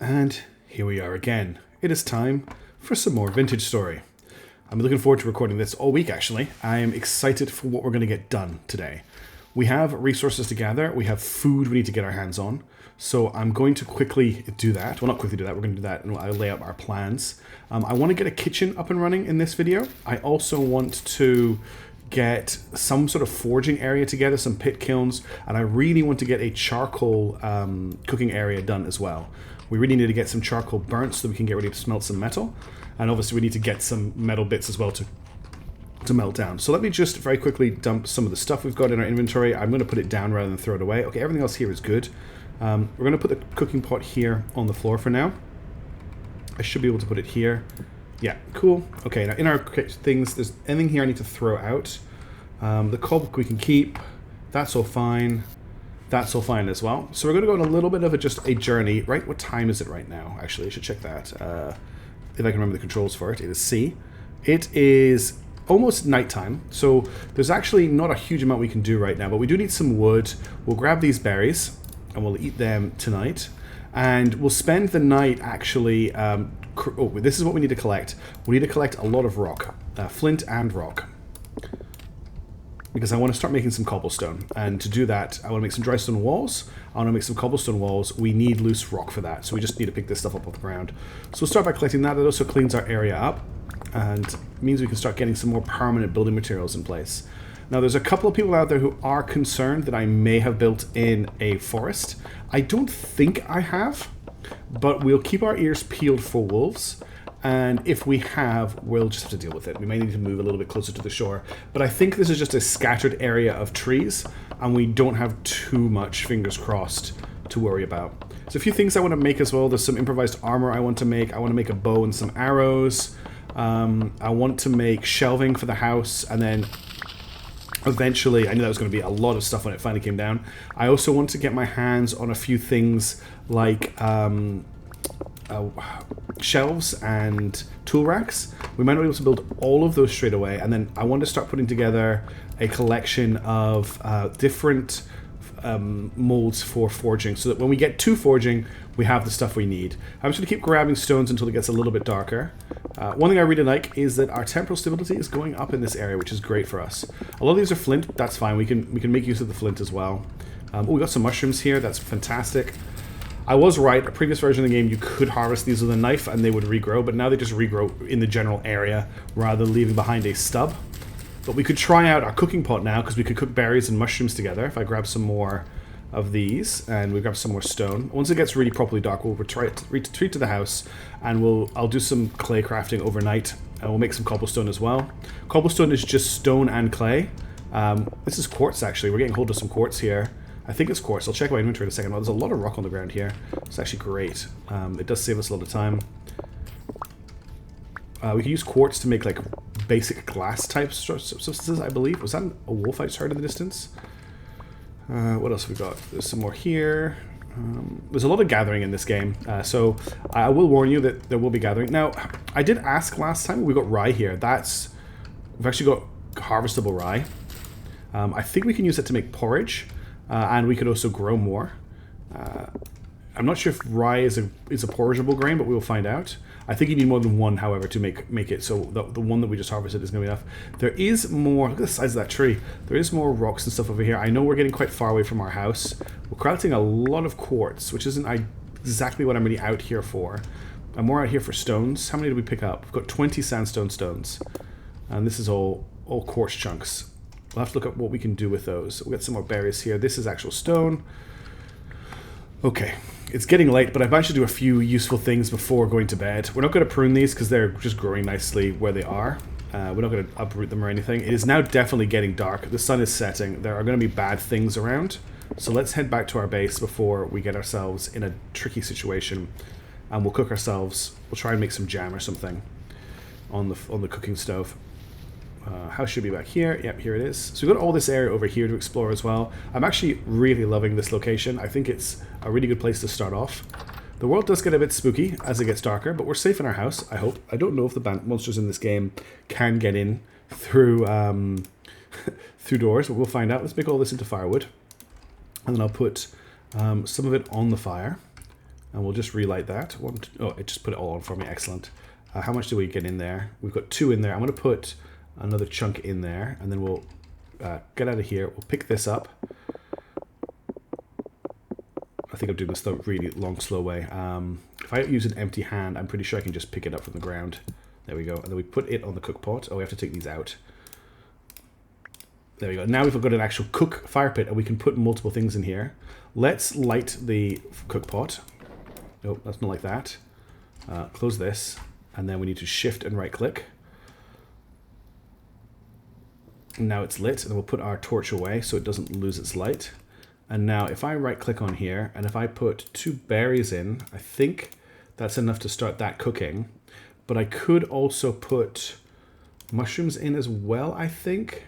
And here we are again. It is time for some more Vintage Story. I'm looking forward to recording this all week, actually. I am excited for what we're going to get done today. We have resources to gather. We have food we need to get our hands on. So I'm going to quickly do that. Well, not quickly do that. We're going to do that and I'll lay out our plans. I want to get a kitchen up and running in this video. I also want to get some sort of forging area together, some pit kilns, and I really want to get a charcoal cooking area done as well. We really need to get some charcoal burnt so that we can get ready to smelt some metal, and obviously we need to get some metal bits as well to melt down. So let me just very quickly dump some of the stuff we've got in our inventory. I'm going to put it down rather than throw it away. Okay, everything else here is good. We're going to put the cooking pot here on the floor for now. I should be able to put it here. Yeah, cool. Okay, now in our things, there's anything here I need to throw out. The coal we can keep. That's all fine. That's all fine as well. So we're going to go on a little bit of just a journey. Right, what time is it right now? Actually, I should check that. If I can remember the controls for it. It is C. It is almost nighttime. So there's actually not a huge amount we can do right now, but we do need some wood. We'll grab these berries and we'll eat them tonight. And we'll spend the night actually... this is what we need to collect. We need to collect a lot of rock. Flint and rock. Because I want to start making some cobblestone. And to do that, I want to make some dry stone walls. I want to make some cobblestone walls. We need loose rock for that. So we just need to pick this stuff up off the ground. So we'll start by collecting that. That also cleans our area up. And means we can start getting some more permanent building materials in place. Now, there's a couple of people out there who are concerned that I may have built in a forest. I don't think I have, but we'll keep our ears peeled for wolves. And if we have, we'll just have to deal with it. We may need to move a little bit closer to the shore. But I think this is just a scattered area of trees, and we don't have too much, fingers crossed, to worry about. There's a few things I want to make as well. There's some improvised armor I want to make. I want to make a bow and some arrows. I want to make shelving for the house, and then eventually, I knew that was going to be a lot of stuff when it finally came down. I also want to get my hands on a few things like shelves and tool racks. We might not be able to build all of those straight away, and then I want to start putting together a collection of different molds for forging, so that when we get to forging, we have the stuff we need. I'm just going to keep grabbing stones until it gets a little bit darker. One thing I really like is that our temporal stability is going up in this area, which is great for us. A lot of these are flint. That's fine. We can make use of the flint as well. We got some mushrooms here. That's fantastic. I was right. A previous version of the game, you could harvest these with a knife and they would regrow, but now they just regrow in the general area rather than leaving behind a stub. But we could try out our cooking pot now because we could cook berries and mushrooms together. If I grab some more of these and we grab some more stone. Once it gets really properly dark, we'll retreat to the house and I'll do some clay crafting overnight and we'll make some cobblestone as well. Cobblestone is just stone and clay. This is quartz actually. We're getting hold of some quartz here. I think it's quartz. I'll check my inventory in a second. Well, there's a lot of rock on the ground here. It's actually great. It does save us a lot of time. We can use quartz to make like basic glass type substances, I believe. Was that a wolf I just heard in the distance? What else have we got? There's some more here. There's a lot of gathering in this game, so I will warn you that there will be gathering. Now, I did ask last time. We got rye here. We've actually got harvestable rye. I think we can use it to make porridge, and we could also grow more. I'm not sure if rye is a porridgeable grain, but we will find out. I think you need more than one, however, to make it. So the one that we just harvested is going to be enough. There is more. Look at the size of that tree. There is more rocks and stuff over here. I know we're getting quite far away from our house. We're collecting a lot of quartz, which isn't exactly what I'm really out here for. I'm more out here for stones. How many did we pick up? We've got 20 sandstone stones. And this is all quartz chunks. We'll have to look at what we can do with those. We'll get some more berries here. This is actual stone. Okay. It's getting late, but I've managed to do a few useful things before going to bed. We're not going to prune these because they're just growing nicely where they are. We're not going to uproot them or anything. It is now definitely getting dark. The sun is setting. There are going to be bad things around. So let's head back to our base before we get ourselves in a tricky situation. And we'll cook ourselves. We'll try and make some jam or something on the cooking stove. House should be back here. Yep, here it is. So we've got all this area over here to explore as well. I'm actually really loving this location. I think it's a really good place to start off. The world does get a bit spooky as it gets darker, but we're safe in our house, I hope. I don't know if the monsters in this game can get in through through doors, but we'll find out. Let's make all this into firewood. And then I'll put some of it on the fire. And we'll just relight that. Oh, it just put it all on for me. Excellent. How much do we get in there? We've got 2 in there. I'm going to put another chunk in there, and then we'll get out of here. We'll pick this up. I think I'm doing this the really long, slow way. If I use an empty hand, I'm pretty sure I can just pick it up from the ground. There we go. And then we put it on the cook pot. Oh, we have to take these out. There we go. Now we've got an actual cook fire pit, and we can put multiple things in here. Let's light the cook pot. Nope, that's not like that. Close this, and then we need to shift and right click. Now it's lit, and then we'll put our torch away so it doesn't lose its light. And now if I right click on here, and if I put 2 berries in, I think that's enough to start that cooking. But I could also put mushrooms in as well, I think.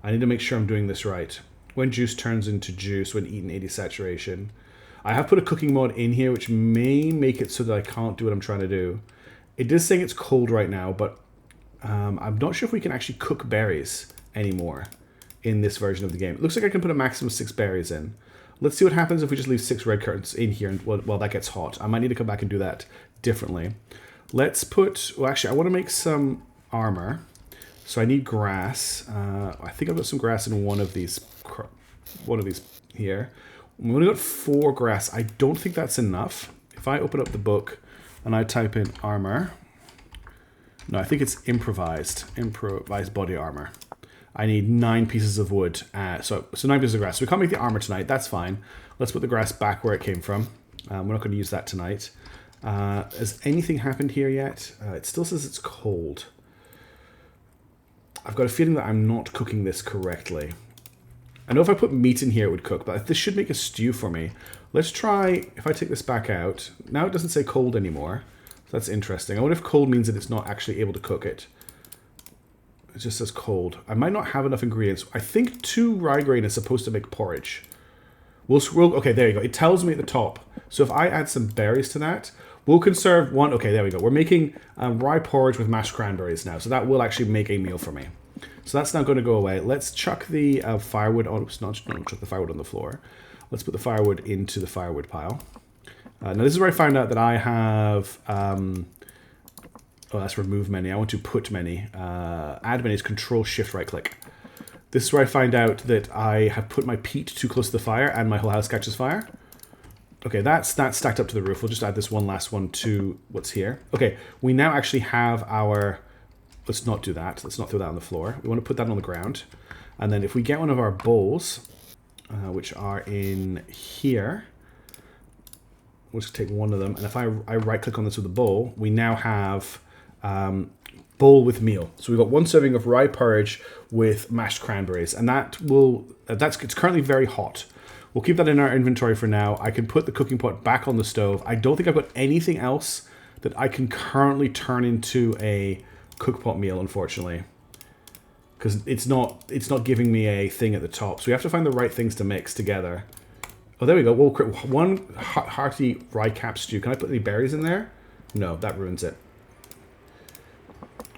I need to make sure I'm doing this right. When juice turns into juice, when eaten 80 saturation. I have put a cooking mod in here, which may make it so that I can't do what I'm trying to do. It is saying it's cold right now, but I'm not sure if we can actually cook berries anymore in this version of the game. It looks like I can put a maximum of 6 berries in. Let's see what happens if we just leave 6 red curtains in here and while that gets hot. I might need to come back and do that differently. Let's put, well actually I want to make some armor. So I need grass. I think I've got some grass in one of these here. We've only got 4 grass. I don't think that's enough. If I open up the book and I type in armor, no, I think it's improvised body armor. I need 9 pieces of wood. So 9 pieces of grass. So we can't make the armor tonight. That's fine. Let's put the grass back where it came from. We're not going to use that tonight. Has anything happened here yet? It still says it's cold. I've got a feeling that I'm not cooking this correctly. I know if I put meat in here it would cook, but this should make a stew for me. Let's try, if I take this back out. Now it doesn't say cold anymore. So that's interesting. I wonder if cold means that it's not actually able to cook it. It just says cold. I might not have enough ingredients. I think 2 rye grain is supposed to make porridge. Okay, there you go. It tells me at the top. So if I add some berries to that, we'll conserve 1. Okay, there we go. We're making rye porridge with mashed cranberries now. So that will actually make a meal for me. So that's now going to go away. Let's chuck the firewood on. Oops, not chuck the firewood on the floor. Let's put the firewood into the firewood pile. Now this is where I found out that I have. Oh, that's remove many. I want to put many. Add many is Control Shift right click. This is where I find out that I have put my peat too close to the fire and my whole house catches fire. Okay, that's stacked up to the roof. We'll just add this one last one to what's here. Okay, we now actually have our. Let's not do that. Let's not throw that on the floor. We want to put that on the ground. And then if we get one of our bowls, which are in here, we'll just take one of them. And if I right-click on this with a bowl, we now have bowl with meal. So we've got 1 serving of rye porridge with mashed cranberries. And it's currently very hot. We'll keep that in our inventory for now. I can put the cooking pot back on the stove. I don't think I've got anything else that I can currently turn into a cookpot meal, unfortunately, because it's not giving me a thing at the top. So we have to find the right things to mix together. Oh, there we go. We'll create 1 hearty rye cap stew. Can I put any berries in there? No, that ruins it.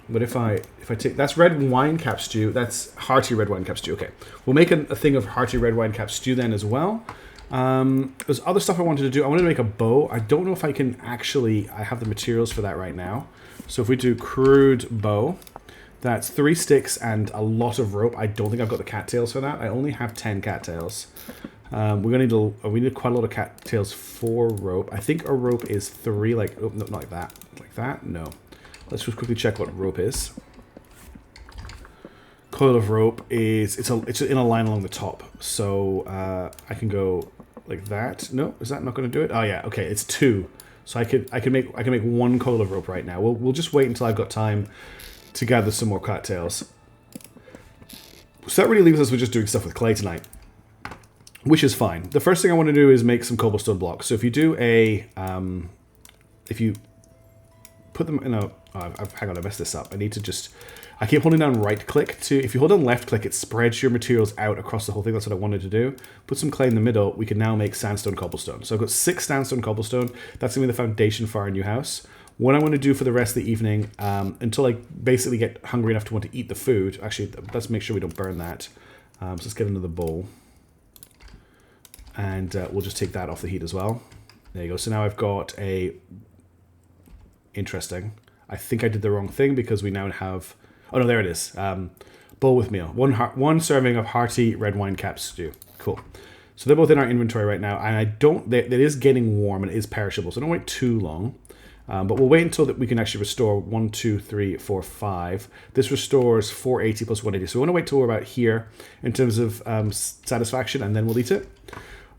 But if I take, that's red wine cap stew. That's hearty red wine cap stew. Okay, we'll make a thing of hearty red wine cap stew then as well. There's other stuff I wanted to do. I wanted to make a bow. I don't know if I can actually. I have the materials for that right now. So if we do crude bow, that's 3 sticks and a lot of rope. I don't think I've got the cattails for that. I only have 10 cattails. We're gonna we need quite a lot of cattails for rope. I think a rope is 3. Like, oh, no, not like that. Like that? No. Let's just quickly check what rope is. Coil of rope is it's in a line along the top. So I can go like that. No, is that not going to do it? Oh yeah, okay, it's 2. So I can make 1 coil of rope right now. We'll just wait until I've got time to gather some more cattails. So that really leaves us with just doing stuff with clay tonight, which is fine. The first thing I want to do is make some cobblestone blocks. So if you do if you put them in a, hang on, I messed this up. I keep holding down right click to, if you hold down left click, it spreads your materials out across the whole thing. That's what I wanted to do. Put some clay in the middle. We can now make sandstone cobblestone. So I've got 6 sandstone cobblestone. That's gonna be the foundation for our new house. What I want to do for the rest of the evening, until I basically get hungry enough to want to eat the food. Actually, let's make sure we don't burn that. So let's get another bowl. And we'll just take that off the heat as well. There you go. So now I've got a... Interesting. I think I did the wrong thing because we now have... Oh, no, there it is. Bowl with meal. One serving of hearty red wine cap stew. Cool. So they're both in our inventory right now. And I don't... It is getting warm and it is perishable. So don't wait too long. But we'll wait until that we can actually restore 1, 2, 3, 4, 5. This restores 480 plus 180. So we want to wait till we're about here in terms of satisfaction, and then we'll eat it.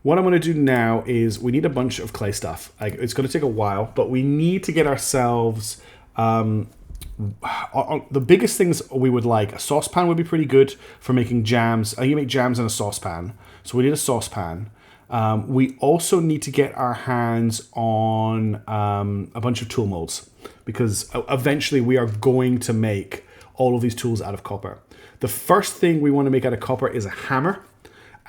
What I'm going to do now is we need a bunch of clay stuff. Like, it's going to take a while, but we need to get ourselves... the biggest things we would like, a saucepan would be pretty good for making jams. You make jams in a saucepan. So we need a saucepan. We also need to get our hands on a bunch of tool molds, because eventually we are going to make all of these tools out of copper. The first thing we want to make out of copper is a hammer,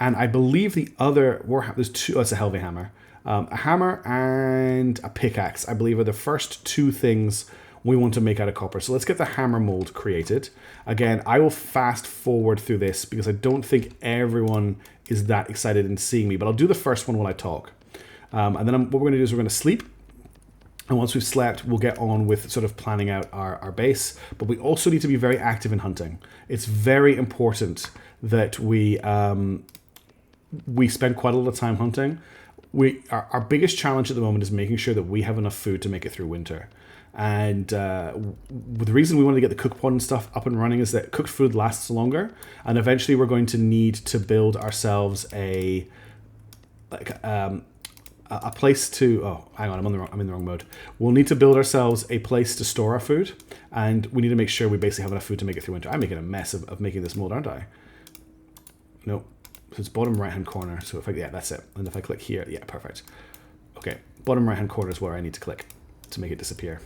and I believe the other, there's two, it's a Helve hammer. A hammer and a pickaxe, I believe, are the first two things we want to make out of copper. So let's get the hammer mold created. Again, I will fast forward through this because I don't think everyone is that excited in seeing me, but I'll do the first one while I talk. And then what we're going to do is we're going to sleep. And once we've slept, we'll get on with sort of planning out our base. But we also need to be very active in hunting. It's very important that we spend quite a lot of time hunting. Our biggest challenge at the moment is making sure that we have enough food to make it through winter. And the reason we want to get the cook pot and stuff up and running is that cooked food lasts longer, and eventually we're going to need to build ourselves a place to... Oh, hang on, I'm in the wrong mode. We'll need to build ourselves a place to store our food, and we need to make sure we basically have enough food to make it through winter. I'm making a mess of making this mold, aren't I? Nope. So it's bottom right hand corner. So if yeah, that's it. And if I click here, yeah, perfect. Okay, bottom right hand corner is where I need to click to make it disappear.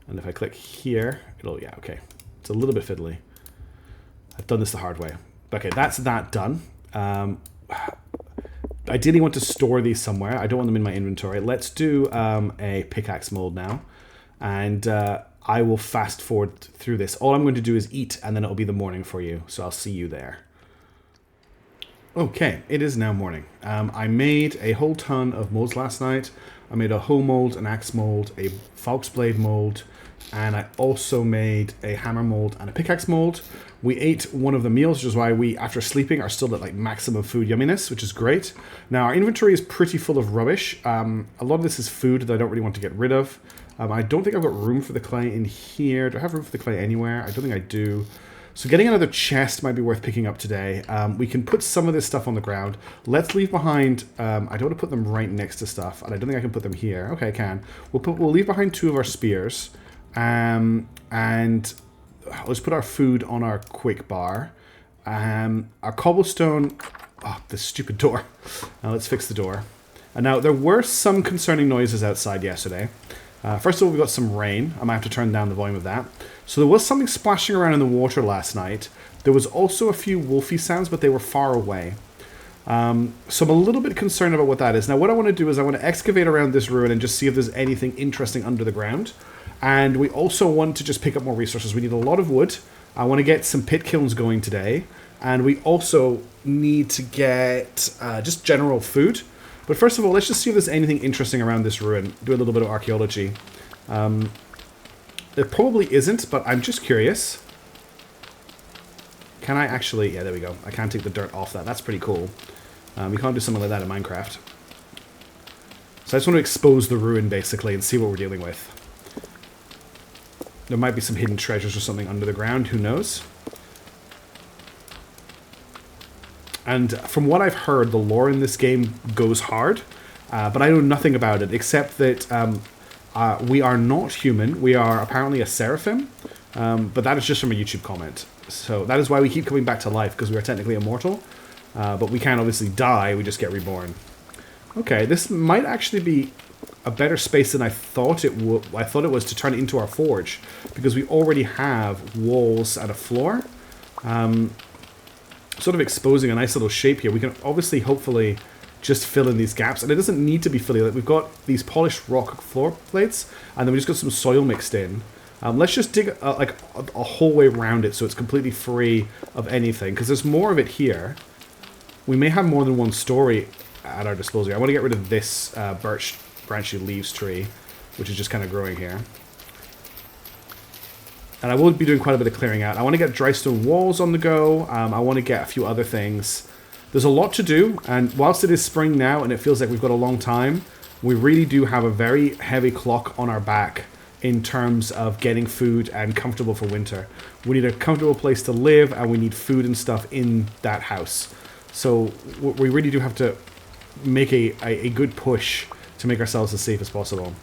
And if I click here, yeah, okay. It's a little bit fiddly. I've done this the hard way. Okay, that's that done. Ideally want to store these somewhere. I don't want them in my inventory. Let's do a pickaxe mold now. And I will fast forward through this. All I'm going to do is eat, and then it'll be the morning for you. So I'll see you there. Okay, it is now morning. I made a whole ton of molds last night. I made a hoe mold, an axe mold, a falx blade mold, and I also made a hammer mold and a pickaxe mold. We ate one of the meals, which is why we, after sleeping, are still at like maximum food yumminess, which is great. Now, our inventory is pretty full of rubbish. A lot of this is food that I don't really want to get rid of. I don't think I've got room for the clay in here. Do I have room for the clay anywhere? I don't think I do. So getting another chest might be worth picking up today. We can put some of this stuff on the ground. Let's leave behind... I don't want to put them right next to stuff, and I don't think I can put them here. Okay, I can. We'll leave behind 2 of our spears. And let's put our food on our quick bar. Our cobblestone... Oh, this stupid door. Now let's fix the door. And now, there were some concerning noises outside yesterday. First of all, we got some rain. I might have to turn down the volume of that. So there was something splashing around in the water last night. There was also a few wolfy sounds, but they were far away. So I'm a little bit concerned about what that is. Now, what I want to do is I want to excavate around this ruin and just see if there's anything interesting under the ground. And we also want to just pick up more resources. We need a lot of wood. I want to get some pit kilns going today. And we also need to get just general food. But first of all, let's just see if there's anything interesting around this ruin. Do a little bit of archaeology. There probably isn't, but I'm just curious. Can I actually... Yeah, there we go. I can take the dirt off that. That's pretty cool. You can't do something like that in Minecraft. So I just want to expose the ruin, basically, and see what we're dealing with. There might be some hidden treasures or something under the ground. Who knows? And from what I've heard, the lore in this game goes hard. But I know nothing about it, except that we are not human. We are apparently a seraphim. But that is just from a YouTube comment. So that is why we keep coming back to life, because we are technically immortal. But we can't obviously die, we just get reborn. Okay, this might actually be a better space than I thought it would. I thought it was to turn it into our forge, because we already have walls and a floor. Sort of exposing a nice little shape here. We can obviously, hopefully, just fill in these gaps. And it doesn't need to be filling. Like, we've got these polished rock floor plates, and then we just got some soil mixed in. Let's just dig like a whole way around it so it's completely free of anything, because there's more of it here. We may have more than one story at our disposal here. I want to get rid of this birch branchy leaves tree, which is just kind of growing here. And I will be doing quite a bit of clearing out. I want to get dry stone walls on the go. I want to get a few other things. There's a lot to do, and whilst it is spring now and it feels like we've got a long time, we really do have a very heavy clock on our back in terms of getting food and comfortable for winter. We need a comfortable place to live, and we need food and stuff in that house. So we really do have to make a good push to make ourselves as safe as possible.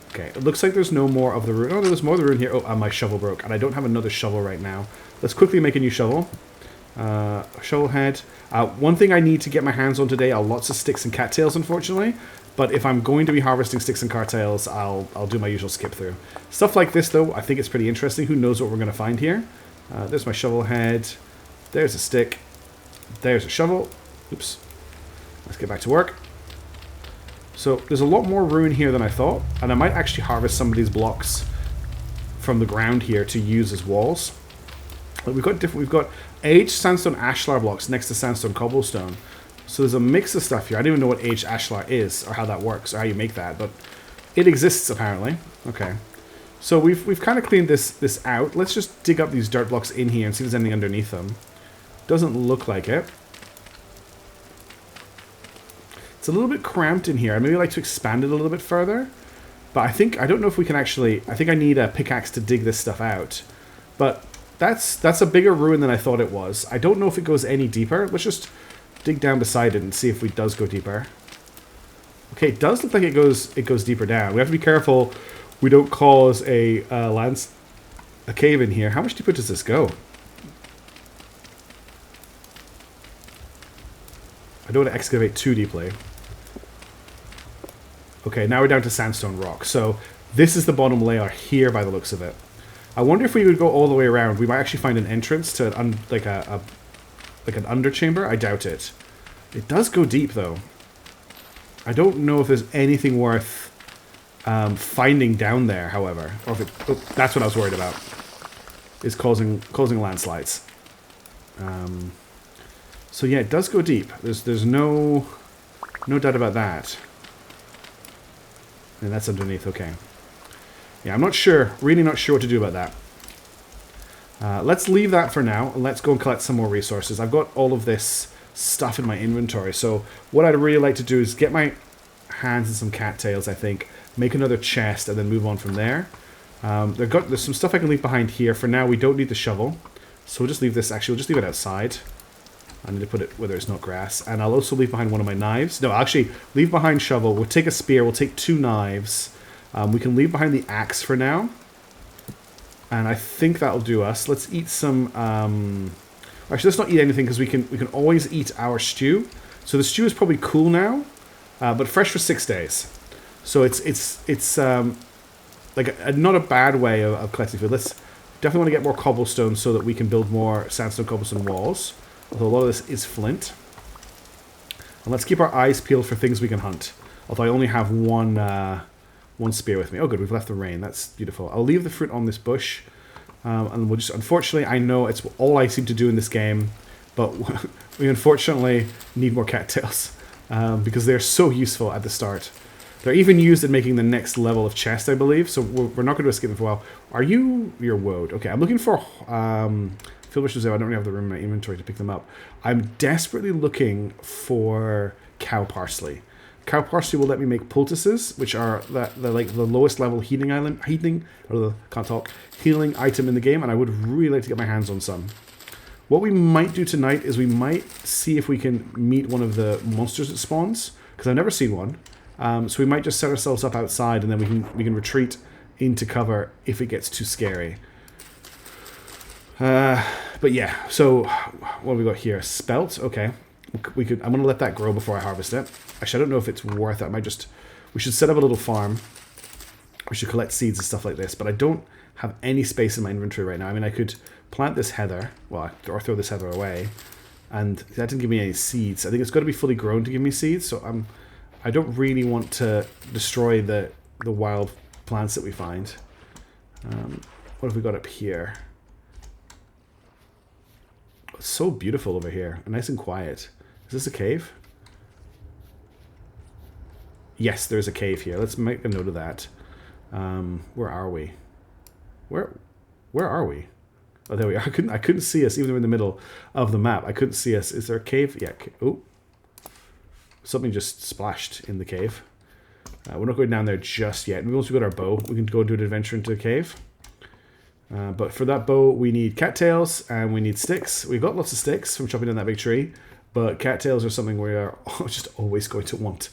Okay, it looks like there's no more of the rune. Oh, there's more of the rune here. Oh, my shovel broke, and I don't have another shovel right now. Let's quickly make a new shovel. Shovel head. One thing I need to get my hands on today are lots of sticks and cattails, unfortunately. But if I'm going to be harvesting sticks and cattails, I'll do my usual skip through. Stuff like this, though, I think it's pretty interesting. Who knows what we're going to find here? There's my shovel head. There's a stick. There's a shovel. Oops. Let's get back to work. So there's a lot more rune here than I thought, and I might actually harvest some of these blocks from the ground here to use as walls. But we've got aged sandstone ashlar blocks next to sandstone cobblestone. So there's a mix of stuff here. I don't even know what aged ashlar is or how that works or how you make that, but it exists apparently. Okay. So we've kind of cleaned this out. Let's just dig up these dirt blocks in here and see if there's anything underneath them. Doesn't look like it. It's a little bit cramped in here. I'd maybe like to expand it a little bit further. But I don't know if we can actually... I think I need a pickaxe to dig this stuff out. But that's a bigger ruin than I thought it was. I don't know if it goes any deeper. Let's just dig down beside it and see if it does go deeper. Okay, it does look like it goes deeper down. We have to be careful we don't cause a cave in here. How much deeper does this go? I don't want to excavate too deeply. Okay, now we're down to sandstone rock. So this is the bottom layer here by the looks of it. I wonder if we would go all the way around. We might actually find an entrance to like an underchamber. I doubt it. It does go deep though. I don't know if there's anything worth finding down there, however. Or if it, that's what I was worried about. Is causing landslides. So yeah, it does go deep. There's no doubt about that. And that's underneath, okay. Yeah, I'm not sure, really not sure what to do about that. Let's leave that for now, and let's go and collect some more resources. I've got all of this stuff in my inventory, so what I'd really like to do is get my hands in some cattails, I think, make another chest, and then move on from there. There's some stuff I can leave behind here. For now, we don't need the shovel, so we'll just leave this, actually, we'll just leave it outside. I need to put it where there's not grass. And I'll also leave behind one of my knives. No, actually, leave behind shovel. We'll take a spear. We'll take 2 knives. We can leave behind the axe for now. And I think that'll do us. Let's eat some... Actually, let's not eat anything because we can always eat our stew. So the stew is probably cool now, but fresh for 6 days. So it's like not a bad way of collecting food. Let's definitely want to get more cobblestone so that we can build more sandstone cobblestone walls. Although a lot of this is flint. And let's keep our eyes peeled for things we can hunt. Although I only have one spear with me. Oh good, we've left the rain. That's beautiful. I'll leave the fruit on this bush. And we'll just... Unfortunately, I know it's all I seem to do in this game. But we unfortunately need more cattails. Because they're so useful at the start. They're even used in making the next level of chest, I believe. So we're not going to escape them for a while. Are you... You're woad. Okay, I'm looking for... Filbushes there. I don't really have the room in my inventory to pick them up. I'm desperately looking for cow parsley. Cow parsley will let me make poultices, which are the lowest level healing item in the game, and I would really like to get my hands on some. What we might do tonight is we might see if we can meet one of the monsters that spawns, because I've never seen one. So we might just set ourselves up outside, and then we can retreat into cover if it gets too scary. But yeah, so what have we got here? Spelt, okay. I'm gonna let that grow before I harvest it. Actually, I don't know if it's worth it. We should set up a little farm. We should collect seeds and stuff like this, but I don't have any space in my inventory right now. I mean, I could plant this heather, or throw this heather away, and that didn't give me any seeds. I think it's got to be fully grown to give me seeds, so I don't really want to destroy the wild plants that we find. What have we got up here? It's so beautiful over here, nice and quiet. Is this a cave? Yes, there's a cave here. Let's make a note of that. Where are we? Where are we? Oh, there we are. I couldn't see us, even though we're in the middle of the map. I couldn't see us. Is there a cave? Yeah. Oh. Something just splashed in the cave. We're not going down there just yet. Maybe once we got our bow, we can go do an adventure into a cave. But for that bow, we need cattails and we need sticks. We've got lots of sticks from chopping down that big tree, but cattails are something we are just always going to want.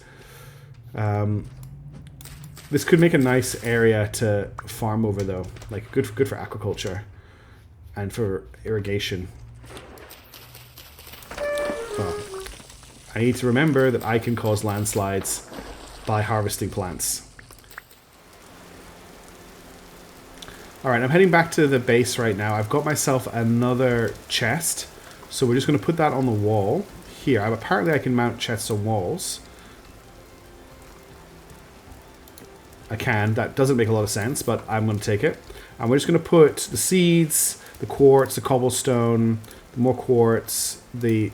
This could make a nice area to farm over, though. Like, good for aquaculture and for irrigation. Well, I need to remember that I can cause landslides by harvesting plants. Alright, I'm heading back to the base right now. I've got myself another chest. So we're just going to put that on the wall here. Apparently I can mount chests on walls. I can. That doesn't make a lot of sense, but I'm going to take it. And we're just going to put the seeds, the quartz, the cobblestone, the more quartz, the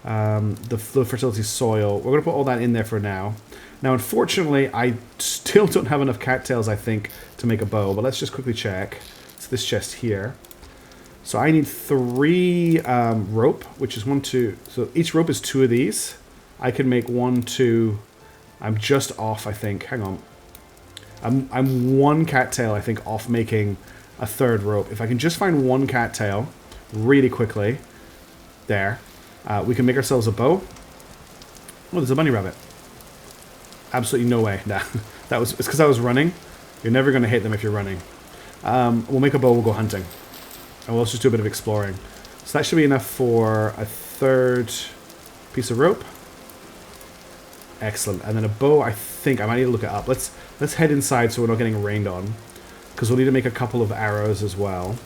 fertility soil. We're going to put all that in there for now. Now, unfortunately, I still don't have enough cattails, I think, to make a bow. But let's just quickly check. It's this chest here. So I need 3 rope, which is 1, 2. So each rope is 2 of these. I can make 1, 2. I'm just off, I think. Hang on. I'm 1 cattail, I think, off making a 3rd rope. If I can just find 1 cattail really quickly. There. We can make ourselves a bow. Oh, there's a bunny rabbit. Absolutely no way. Nah. It's because I was running. You're never going to hit them if you're running. We'll make a bow, we'll go hunting. And we'll also just do a bit of exploring. So that should be enough for a 3rd piece of rope. Excellent. And then a bow, I think, I might need to look it up. Let's head inside so we're not getting rained on. Because we'll need to make a couple of arrows as well.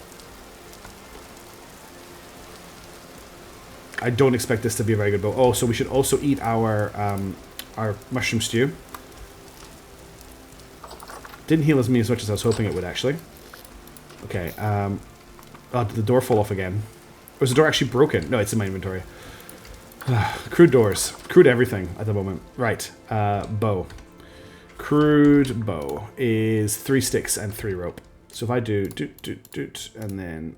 I don't expect this to be a very good bow. Oh, so we should also eat our mushroom stew. Didn't heal me as much as I was hoping it would, actually. Okay, oh, did the door fall off again? Or is the door actually broken? No, it's in my inventory. Crude doors. Crude everything at the moment. Right, bow. Crude bow is 3 sticks and 3 rope. So if I do doot, and then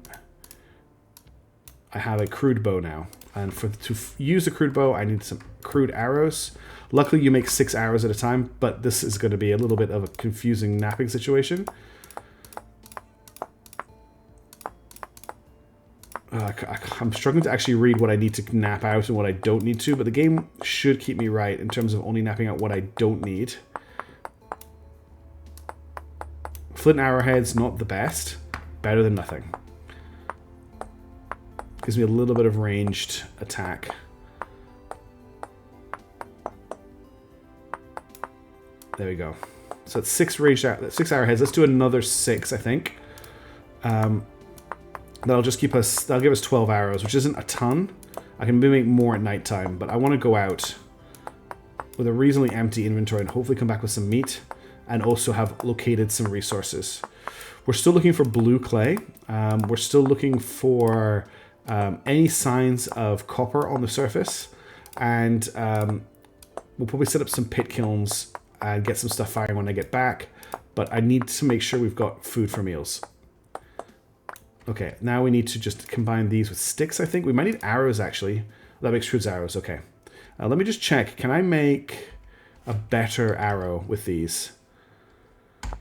I have a crude bow now. And to use a crude bow, I need some crude arrows. Luckily, you make 6 arrows at a time, but this is going to be a little bit of a confusing napping situation. I'm struggling to actually read what I need to nap out and what I don't need to, but the game should keep me right in terms of only napping out what I don't need. Flint arrowhead's not the best. Better than nothing. Gives me a little bit of ranged attack. There we go. So it's 6 arrowheads. Let's do another 6, I think. That'll just keep us. That'll give us 12 arrows, which isn't a ton. I can maybe make more at nighttime, but I want to go out with a reasonably empty inventory and hopefully come back with some meat and also have located some resources. We're still looking for blue clay. We're still looking for any signs of copper on the surface, and we'll probably set up some pit kilns and get some stuff firing when I get back, but I need to make sure we've got food for meals. Okay, now we need to just combine these with sticks, I think. We might need arrows, actually. That makes Trude's arrows, okay. Let me just check. Can I make a better arrow with these?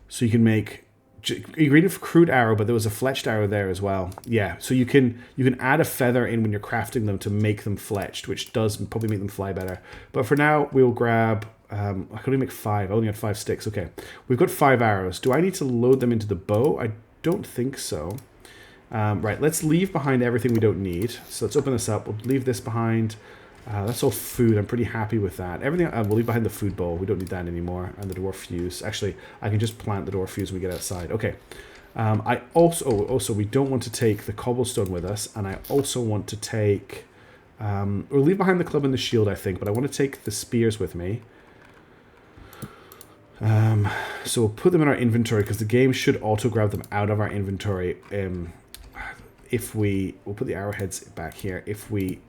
So you can make... You read it for crude arrow, but there was a fletched arrow there as well. Yeah, so you can add a feather in when you're crafting them to make them fletched, which does probably make them fly better. But for now, we'll grab... I can only make 5. I only had 5 sticks. Okay, we've got 5 arrows. Do I need to load them into the bow? I don't think so. Right, let's leave behind everything we don't need. So let's open this up. We'll leave this behind. That's all food. I'm pretty happy with that. Everything we'll leave behind the food bowl. We don't need that anymore. And the dwarf fuse. Actually, I can just plant the dwarf fuse when we get outside. Okay. I also we don't want to take the cobblestone with us, and I also want to take. We'll leave behind the club and the shield, I think, but I want to take the spears with me. So we'll put them in our inventory because the game should auto grab them out of our inventory. We'll put the arrowheads back here. If we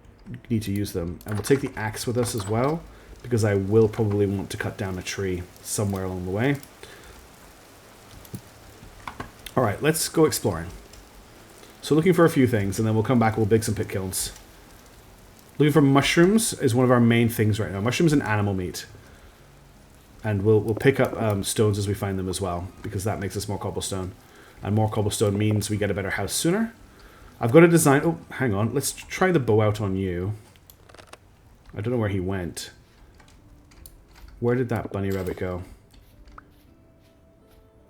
need to use them. And we'll take the axe with us as well, because I will probably want to cut down a tree somewhere along the way. Alright, let's go exploring. So looking for a few things, and then we'll come back and we'll big some pit kilns. Looking for mushrooms is one of our main things right now. Mushrooms and animal meat. And we'll pick up stones as we find them as well, because that makes us more cobblestone. And more cobblestone means we get a better house sooner. I've got a design... Oh, hang on. Let's try the bow out on you. I don't know where he went. Where did that bunny rabbit go?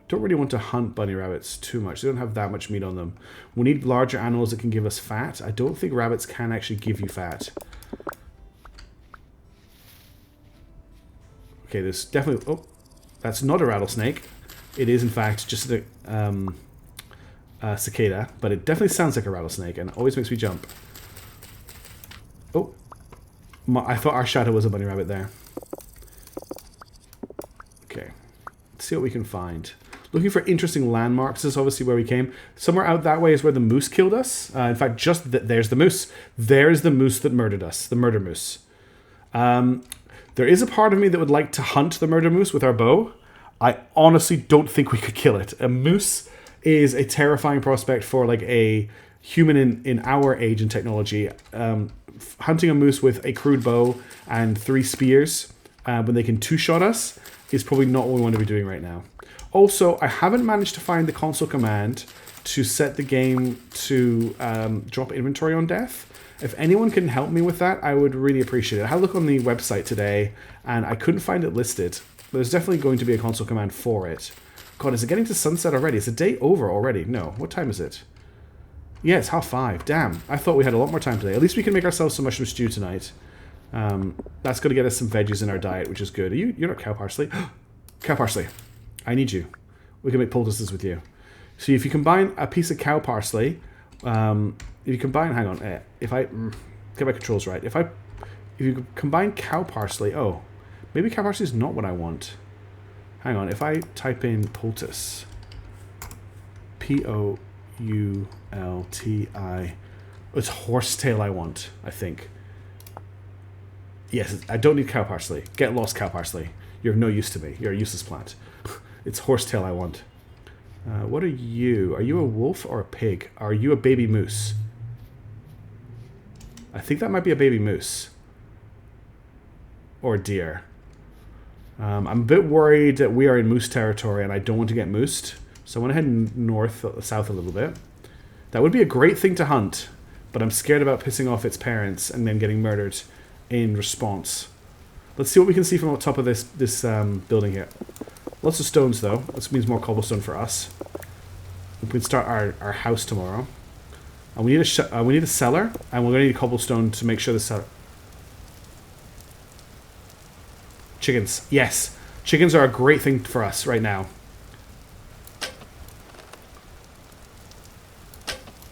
Don't really want to hunt bunny rabbits too much. They don't have that much meat on them. We need larger animals that can give us fat. I don't think rabbits can actually give you fat. Okay, there's definitely... Oh, that's not a rattlesnake. It is, in fact, just a cicada. But it definitely sounds like a rattlesnake and always makes me jump. Oh. I thought our shadow was a bunny rabbit there. Okay. Let's see what we can find. Looking for interesting landmarks. This is obviously where we came. Somewhere out that way is where the moose killed us. In fact, just there's the moose. There's the moose that murdered us. The murder moose. There is a part of me that would like to hunt the murder moose with our bow. I honestly don't think we could kill it. A moose is a terrifying prospect for like a human in our age and technology. Hunting a moose with a crude bow and 3 spears when they can 2-shot us is probably not what we want to be doing right now. Also, I haven't managed to find the console command to set the game to drop inventory on death. If anyone can help me with that, I would really appreciate it. I had a look on the website today, and I couldn't find it listed. There's definitely going to be a console command for it. God, is it getting to sunset already? Is the day over already? No. What time is it? Yeah, it's 5:30. Damn. I thought we had a lot more time today. At least we can make ourselves some mushroom stew tonight. That's going to get us some veggies in our diet, which is good. You're not cow parsley. Cow parsley. I need you. We can make poultices with you. So if you combine a piece of cow parsley, if you combine, hang on, if I get my controls right, if you combine cow parsley, oh, maybe cow parsley is not what I want. Hang on, if I type in poultice, Poulti, it's horsetail I want, I think. Yes, I don't need cow parsley. Get lost, cow parsley. You're of no use to me. You're a useless plant. It's horsetail I want. What are you? Are you a wolf or a pig? Are you a baby moose? I think that might be a baby moose. Or a deer. I'm a bit worried that we are in moose territory and I don't want to get moosed. So I want to head south a little bit. That would be a great thing to hunt, but I'm scared about pissing off its parents and then getting murdered in response. Let's see what we can see from the top of this building here. Lots of stones, though. This means more cobblestone for us. We can start our house tomorrow. And we need a cellar, and we're going to need cobblestone to make sure the cellar... Chickens. Yes. Chickens are a great thing for us right now.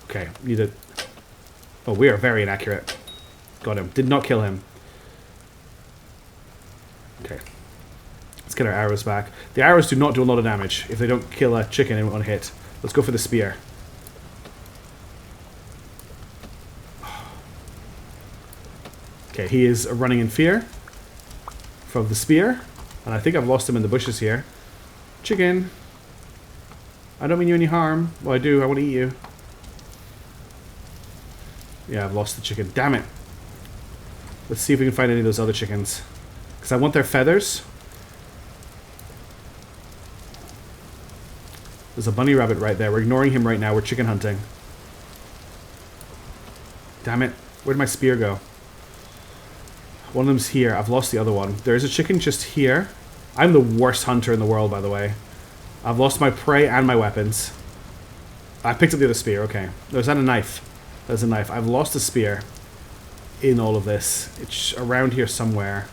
Okay, need a... Oh, we are very inaccurate. Got him. Did not kill him. Okay. Let's get our arrows back. The arrows do not do a lot of damage if they don't kill a chicken in one hit. Let's go for the spear. Okay, he is running in fear from the spear. And I think I've lost him in the bushes here. Chicken. I don't mean you any harm. Well, I do. I want to eat you. Yeah, I've lost the chicken. Damn it. Let's see if we can find any of those other chickens. Because I want their feathers. There's a bunny rabbit right there. We're ignoring him right now. We're chicken hunting. Damn it. Where'd my spear go? One of them's here. I've lost the other one. There's a chicken just here. I'm the worst hunter in the world, by the way. I've lost my prey and my weapons. I picked up the other spear. Okay. Was that a knife? There's a knife. I've lost a spear in all of this. It's around here somewhere.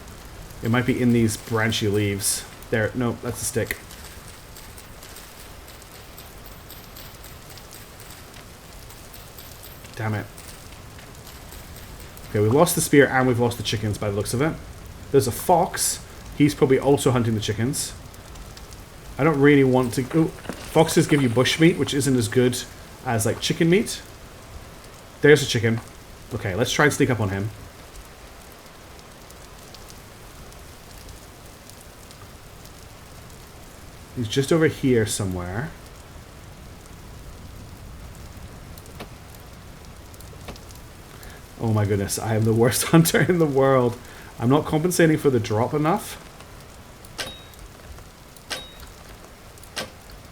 It might be in these branchy leaves. There. No, that's a stick. Damn it. Okay, we've lost the spear and we've lost the chickens by the looks of it. There's a fox. He's probably also hunting the chickens. I don't really want to... Oh, foxes give you bush meat, which isn't as good as, like, chicken meat. There's a chicken. Okay, let's try and sneak up on him. He's just over here somewhere. Oh my goodness, I am the worst hunter in the world. I'm not compensating for the drop enough.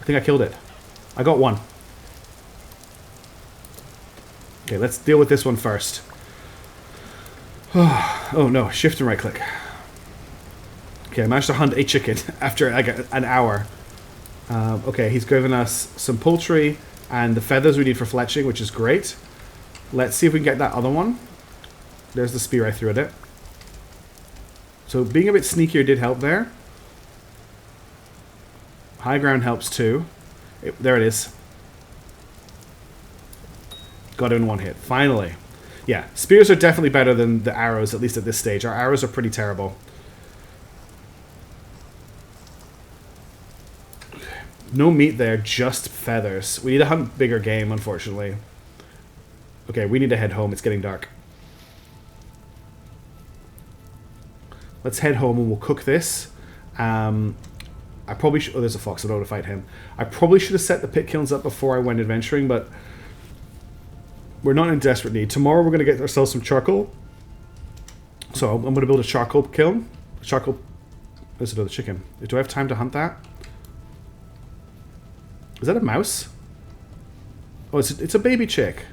I think I killed it. I got one. Okay, let's deal with this one first. Oh no, shift and right click. Okay, I managed to hunt a chicken after like an hour. Okay, he's given us some poultry and the feathers we need for fletching, which is great. Let's see if we can get that other one. There's the spear I threw at it. So being a bit sneakier did help there. High ground helps too. There it is. Got it in one hit. Finally. Yeah, spears are definitely better than the arrows, at least at this stage. Our arrows are pretty terrible. No meat there, just feathers. We need to hunt bigger game, unfortunately. Okay, we need to head home. It's getting dark. Let's head home and we'll cook this. I probably should... Oh, there's a fox. I don't want to fight him. I probably should have set the pit kilns up before I went adventuring, but we're not in desperate need. Tomorrow we're going to get ourselves some charcoal. So I'm going to build a charcoal kiln. Charcoal... There's another chicken. Do I have time to hunt that? Is that a mouse? Oh, it's a baby chick.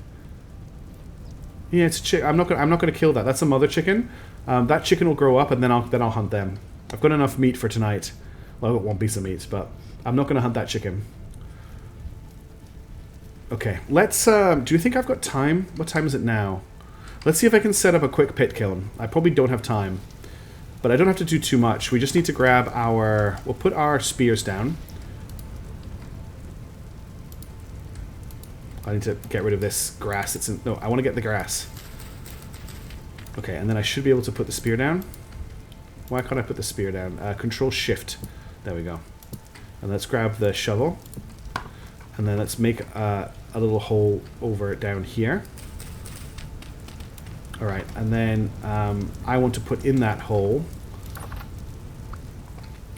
Yeah, it's a chick. I'm not gonna kill that. That's a mother chicken. That chicken will grow up, and then I'll hunt them. I've got enough meat for tonight. Well, I've got one piece of meat, but I'm not gonna hunt that chicken. Okay, let's. Do you think I've got time? What time is it now? Let's see if I can set up a quick pit kiln. I probably don't have time, but I don't have to do too much. We just need to grab our. We'll put our spears down. I need to get rid of this grass. No, I want to get the grass. Okay, and then I should be able to put the spear down. Why can't I put the spear down? Control Shift. There we go. And let's grab the shovel. And then let's make a little hole over down here. Alright, and then I want to put in that hole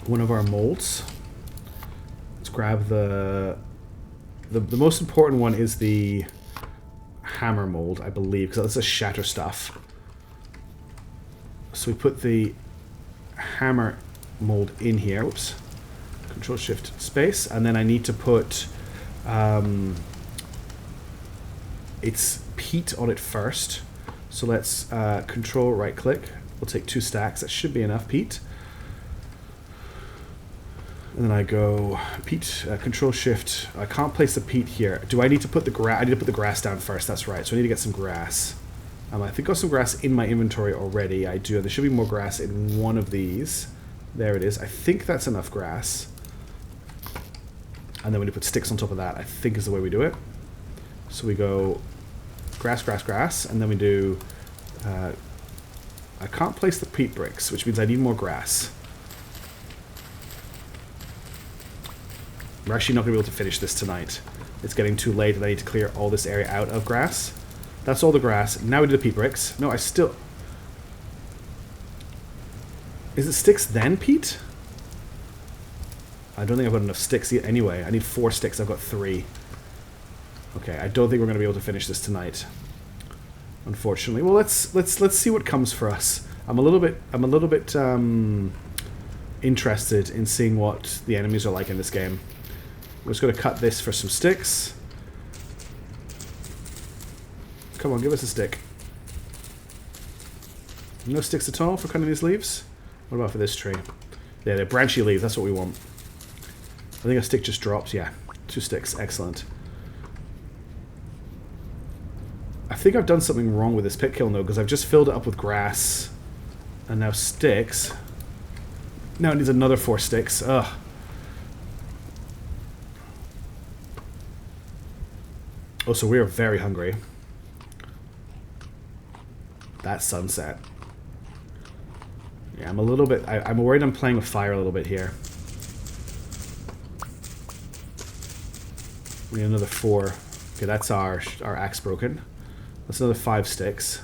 one of our molds. Let's grab the most important one is the hammer mold, I believe, because that's a shatter stuff. So we put the hammer mold in here. Whoops. Control Shift Space, and then I need to put its peat on it first. So let's Control right click. We'll take 2 stacks. That should be enough peat. And then I go peat, Control Shift. I can't place the peat here. Do I need to put the grass? I need to put the grass down first. That's right. So I need to get some grass. I think I've got some grass in my inventory already. I do. There should be more grass in one of these. There it is. I think that's enough grass. And then we need to put sticks on top of that, I think is the way we do it. So we go grass, grass, grass. And then we do... I can't place the peat bricks, which means I need more grass. We're actually not going to be able to finish this tonight. It's getting too late and I need to clear all this area out of grass. That's all the grass. Now we do the peat bricks. No, I still... Is it sticks then peat? I don't think I've got enough sticks yet. Anyway, I need 4 sticks. I've got 3. Okay, I don't think we're going to be able to finish this tonight, unfortunately. Well, let's see what comes for us. I'm a little bit interested in seeing what the enemies are like in this game. We're just going to cut this for some sticks. Come on, give us a stick. No sticks at all for cutting these leaves? What about for this tree? Yeah, they're branchy leaves. That's what we want. I think a stick just drops. Yeah, 2 sticks. Excellent. I think I've done something wrong with this pit kiln, though, because I've just filled it up with grass. And now sticks. Now it needs another 4 sticks. Ugh. Oh, so we are very hungry. That sunset. Yeah, I'm a little bit... I'm worried I'm playing with fire a little bit here. We need another 4. Okay, that's our axe broken. That's another 5 sticks.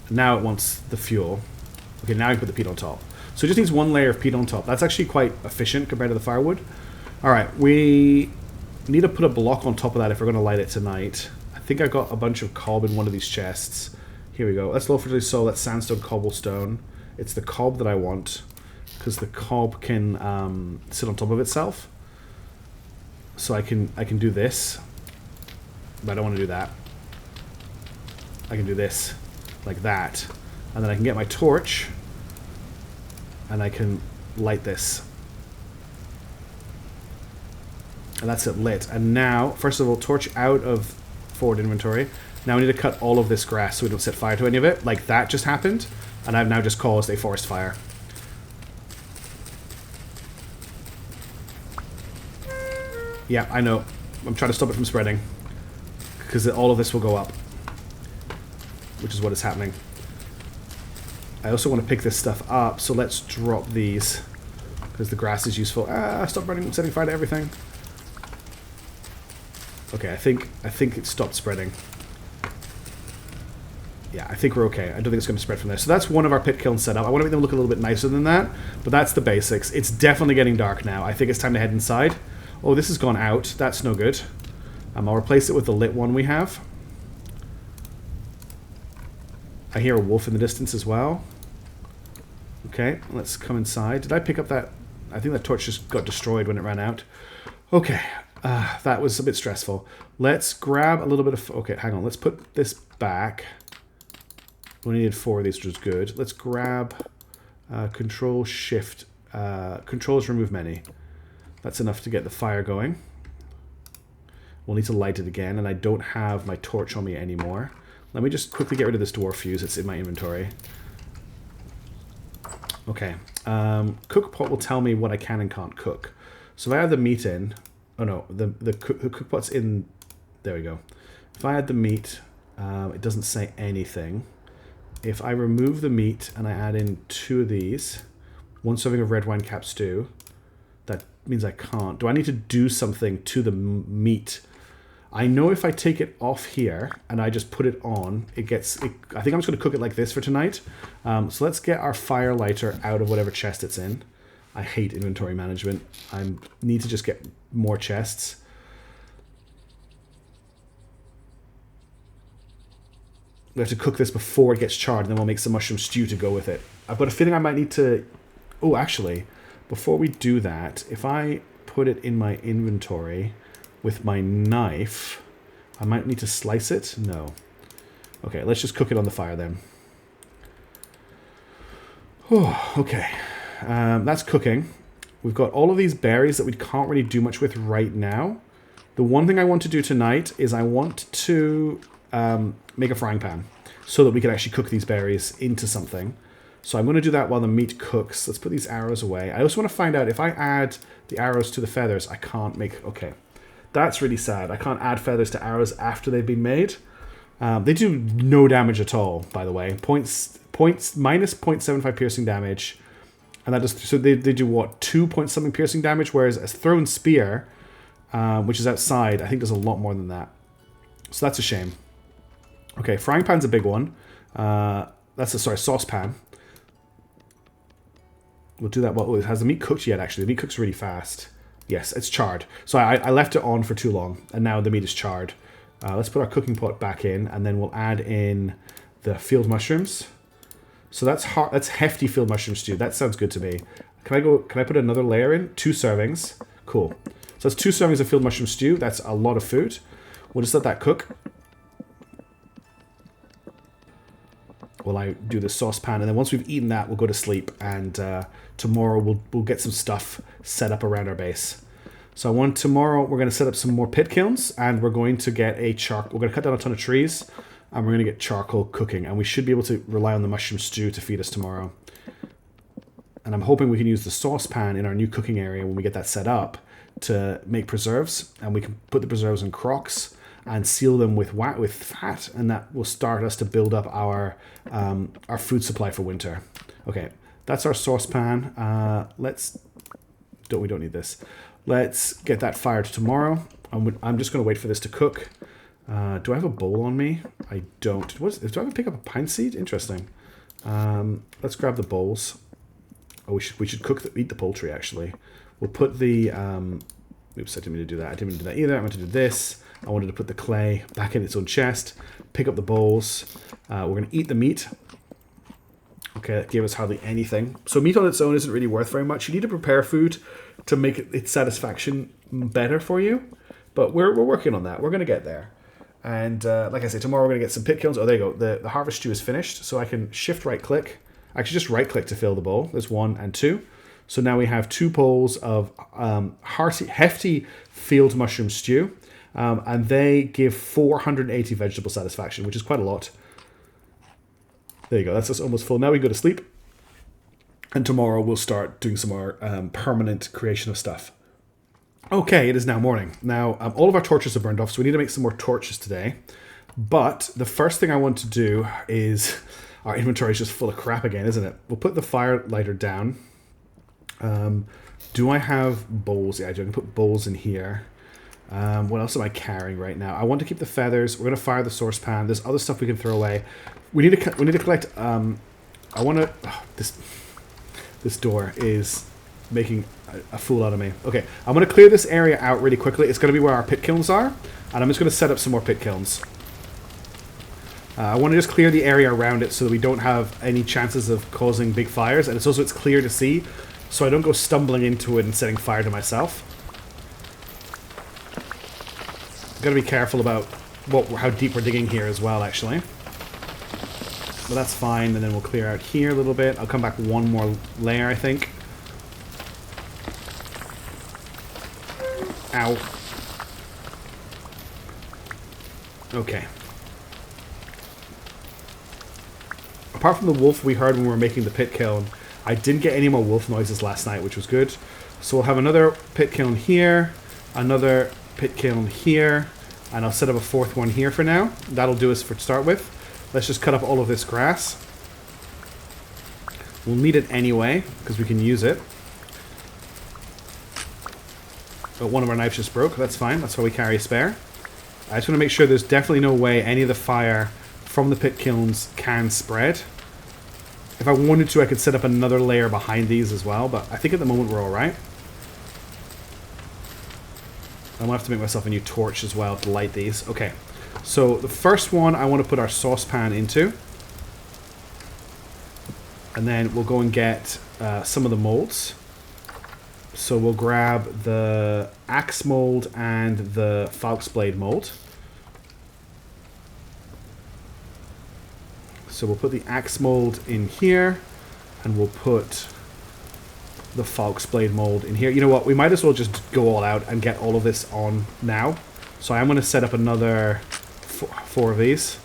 Now it wants the fuel. Okay, now I can put the peat on top. So it just needs one layer of peat on top. That's actually quite efficient compared to the firewood. Alright, we need to put a block on top of that if we're going to light it tonight. I think I got a bunch of cob in one of these chests. Here we go. That's low-fertility soil. That's sandstone cobblestone. It's the cob that I want, because the cob can sit on top of itself. So I can do this, but I don't want to do that. I can do this, like that, and then I can get my torch, and I can light this. And that's it lit. And now, first of all, torch out of forward inventory. Now we need to cut all of this grass so we don't set fire to any of it. Like that just happened, and I've now just caused a forest fire. Yeah, I know. I'm trying to stop it from spreading, because all of this will go up, which is what is happening. I also want to pick this stuff up, so let's drop these, because the grass is useful. Stop burning, setting fire to everything. Okay, I think it stopped spreading. Yeah, I think we're okay. I don't think it's going to spread from there. So that's one of our pit kilns set up. I want to make them look a little bit nicer than that, but that's the basics. It's definitely getting dark now. I think it's time to head inside. Oh, this has gone out. That's no good. I'll replace it with the lit one we have. I hear a wolf in the distance as well. Okay, let's come inside. Did I pick up that? I think that torch just got destroyed when it ran out. Okay, that was a bit stressful. Let's grab a little bit of... Okay, hang on. Let's put this back. We needed 4 of these, which was good. Let's grab Control Shift. Controls remove many. That's enough to get the fire going. We'll need to light it again, and I don't have my torch on me anymore. Let me just quickly get rid of this dwarf fuse. It's in my inventory. Okay. Cook pot will tell me what I can and can't cook. So if I add the meat in... Oh no, the cook pot's in... There we go. If I add the meat, it doesn't say anything. If I remove the meat and I add in 2 of these, 1 serving of red wine cap stew, that means I can't. Do I need to do something to the meat? I know if I take it off here and I just put it on, it gets... I think I'm just going to cook it like this for tonight. So let's get our fire lighter out of whatever chest it's in. I hate inventory management. I need to just get more chests. We have to cook this before it gets charred, and then we'll make some mushroom stew to go with it. I've got a feeling I might need to... Oh, actually, before we do that, if I put it in my inventory with my knife, I might need to slice it. No. Okay, let's just cook it on the fire then. Oh, okay. That's cooking. We've got all of these berries that we can't really do much with right now. The one thing I want to do tonight is I want to make a frying pan so that we can actually cook these berries into something. So I'm going to do that while the meat cooks. Let's put these arrows away. I also want to find out if I add the arrows to the feathers, I can't make... Okay, that's really sad. I can't add feathers to arrows after they've been made. They do no damage at all, by the way. Minus 0.75 piercing damage. And that just... So they do what? 2 point something piercing damage, whereas a thrown spear, which is outside, I think does a lot more than that. So that's a shame. Okay, frying pan's a big one. Saucepan. We'll do that. Well, has the meat cooked yet, actually? The meat cooks really fast. Yes, it's charred. So I left it on for too long, and now the meat is charred. Let's put our cooking pot back in, and then we'll add in the field mushrooms. So that's hefty field mushroom stew. That sounds good to me. Can I put another layer in? 2 servings. Cool. So that's 2 servings of field mushroom stew. That's a lot of food. We'll just let that cook. While I do the saucepan, and then once we've eaten that, we'll go to sleep, and tomorrow we'll get some stuff set up around our base. So tomorrow we're going to set up some more pit kilns, and we're going to get we're going to cut down a ton of trees, and we're going to get charcoal cooking, and we should be able to rely on the mushroom stew to feed us tomorrow. And I'm hoping we can use the saucepan in our new cooking area when we get that set up to make preserves, and we can put the preserves in crocks and seal them with fat, and that will start us to build up our food supply for winter. Okay, that's our saucepan. We don't need this. Let's get that fired tomorrow. I'm just going to wait for this to cook. Do I have a bowl on me? I don't. Do I have to pick up a pine seed? Interesting. Let's grab the bowls. Oh, we should eat the poultry, actually. We'll put the... oops, I didn't mean to do that. I didn't mean to do that either. I wanted to do this. I wanted to put the clay back in its own chest. Pick up the bowls. We're going to eat the meat. Okay, that gave us hardly anything. So meat on its own isn't really worth very much. You need to prepare food to make its satisfaction better for you. But we're working on that. We're going to get there. And like I say, tomorrow we're going to get some pit kilns. Oh, there you go. The harvest stew is finished. So I can shift right click. Actually, just right click to fill the bowl. There's 1 and 2. So now we have 2 bowls of hefty field mushroom stew. And they give 480 vegetable satisfaction, which is quite a lot. There you go. That's us almost full. Now we go to sleep. And tomorrow we'll start doing some more permanent creation of stuff. Okay, it is now morning. Now, all of our torches are burned off, so we need to make some more torches today. But the first thing I want to do is... Our inventory is just full of crap again, isn't it? We'll put the fire lighter down. Do I have bowls? Yeah, I do. I can put bowls in here. What else am I carrying right now? I want to keep the feathers. We're going to fire the saucepan. There's other stuff we can throw away. We need to collect... I want to... Oh, this door is making a fool out of me. Okay, I'm going to clear this area out really quickly. It's going to be where our pit kilns are. And I'm just going to set up some more pit kilns. I want to just clear the area around it so that we don't have any chances of causing big fires. And it's clear to see, so I don't go stumbling into it and setting fire to myself. I've got to be careful about how deep we're digging here as well, actually. But that's fine, and then we'll clear out here a little bit. I'll come back 1 more layer, I think. Ow. Okay. Apart from the wolf we heard when we were making the pit kiln, I didn't get any more wolf noises last night, which was good. So we'll have another pit kiln here, another pit kiln here, and I'll set up a 4th one here for now. That'll do us to start with. Let's just cut up all of this grass. We'll need it anyway, because we can use it. But one of our knives just broke. That's fine. That's why we carry a spare. I just want to make sure there's definitely no way any of the fire from the pit kilns can spread. If I wanted to, I could set up another layer behind these as well, but I think at the moment we're alright. I'm going to have to make myself a new torch as well to light these. Okay, so the first one I want to put our saucepan into. And then we'll go and get some of the molds. So we'll grab the axe mold and the falx blade mold. So we'll put the axe mold in here, and we'll put the falx blade mold in here. You know what? We might as well just go all out and get all of this on now. So I'm going to set up another 4 of these.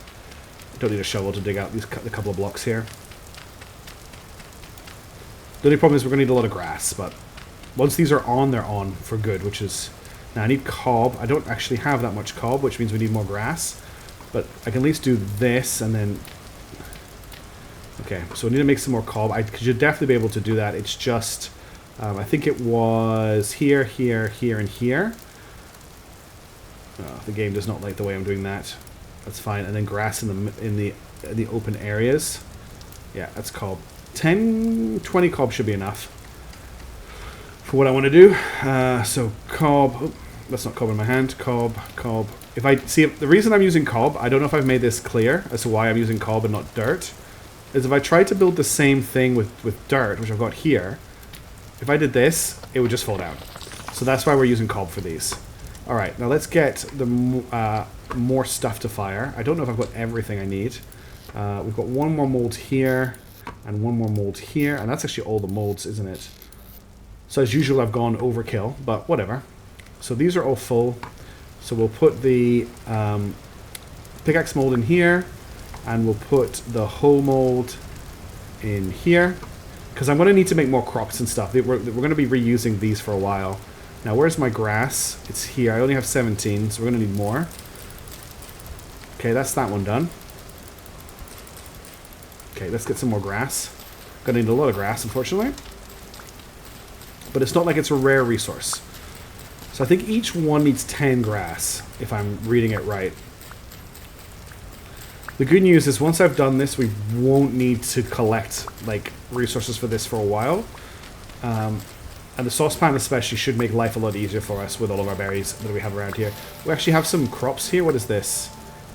Don't need a shovel to dig out these a couple of blocks here. The only problem is we're going to need a lot of grass, but once these are on, they're on for good, which is... Now I need cob. I don't actually have that much cob, which means we need more grass. But I can at least do this, and then... Okay, so we need to make some more cob. I should definitely be able to do that. It's just... I think it was here, here, here, and here. The game does not like the way I'm doing that. That's fine. And then grass in the open areas. Yeah, that's cob. 10, 20 cob should be enough for what I want to do. So cob, oh, that's not cob in my hand. Cob. If I see, the reason I'm using cob, I don't know if I've made this clear as to why I'm using cob and not dirt, is if I tried to build the same thing with dirt, which I've got here, if I did this, it would just fall down. So that's why we're using cob for these. All right, now let's get the more stuff to fire. I don't know if I've got everything I need. We've got 1 more mold here and 1 more mold here, and that's actually all the molds, isn't it? So as usual, I've gone overkill, but whatever. So these are all full. So we'll put the pickaxe mold in here, and we'll put the hoe mold in here, because I'm going to need to make more crops and stuff. We're going to be reusing these for a while. Now, where's my grass? It's here. I only have 17, so we're going to need more. Okay, that's that one done. Okay, let's get some more grass. Gonna need a lot of grass, unfortunately. But it's not like it's a rare resource. So I think each one needs 10 grass, if I'm reading it right. The good news is once I've done this, we won't need to collect like resources for this for a while. And the saucepan especially should make life a lot easier for us with all of our berries that we have around here. We actually have some crops here. What is this?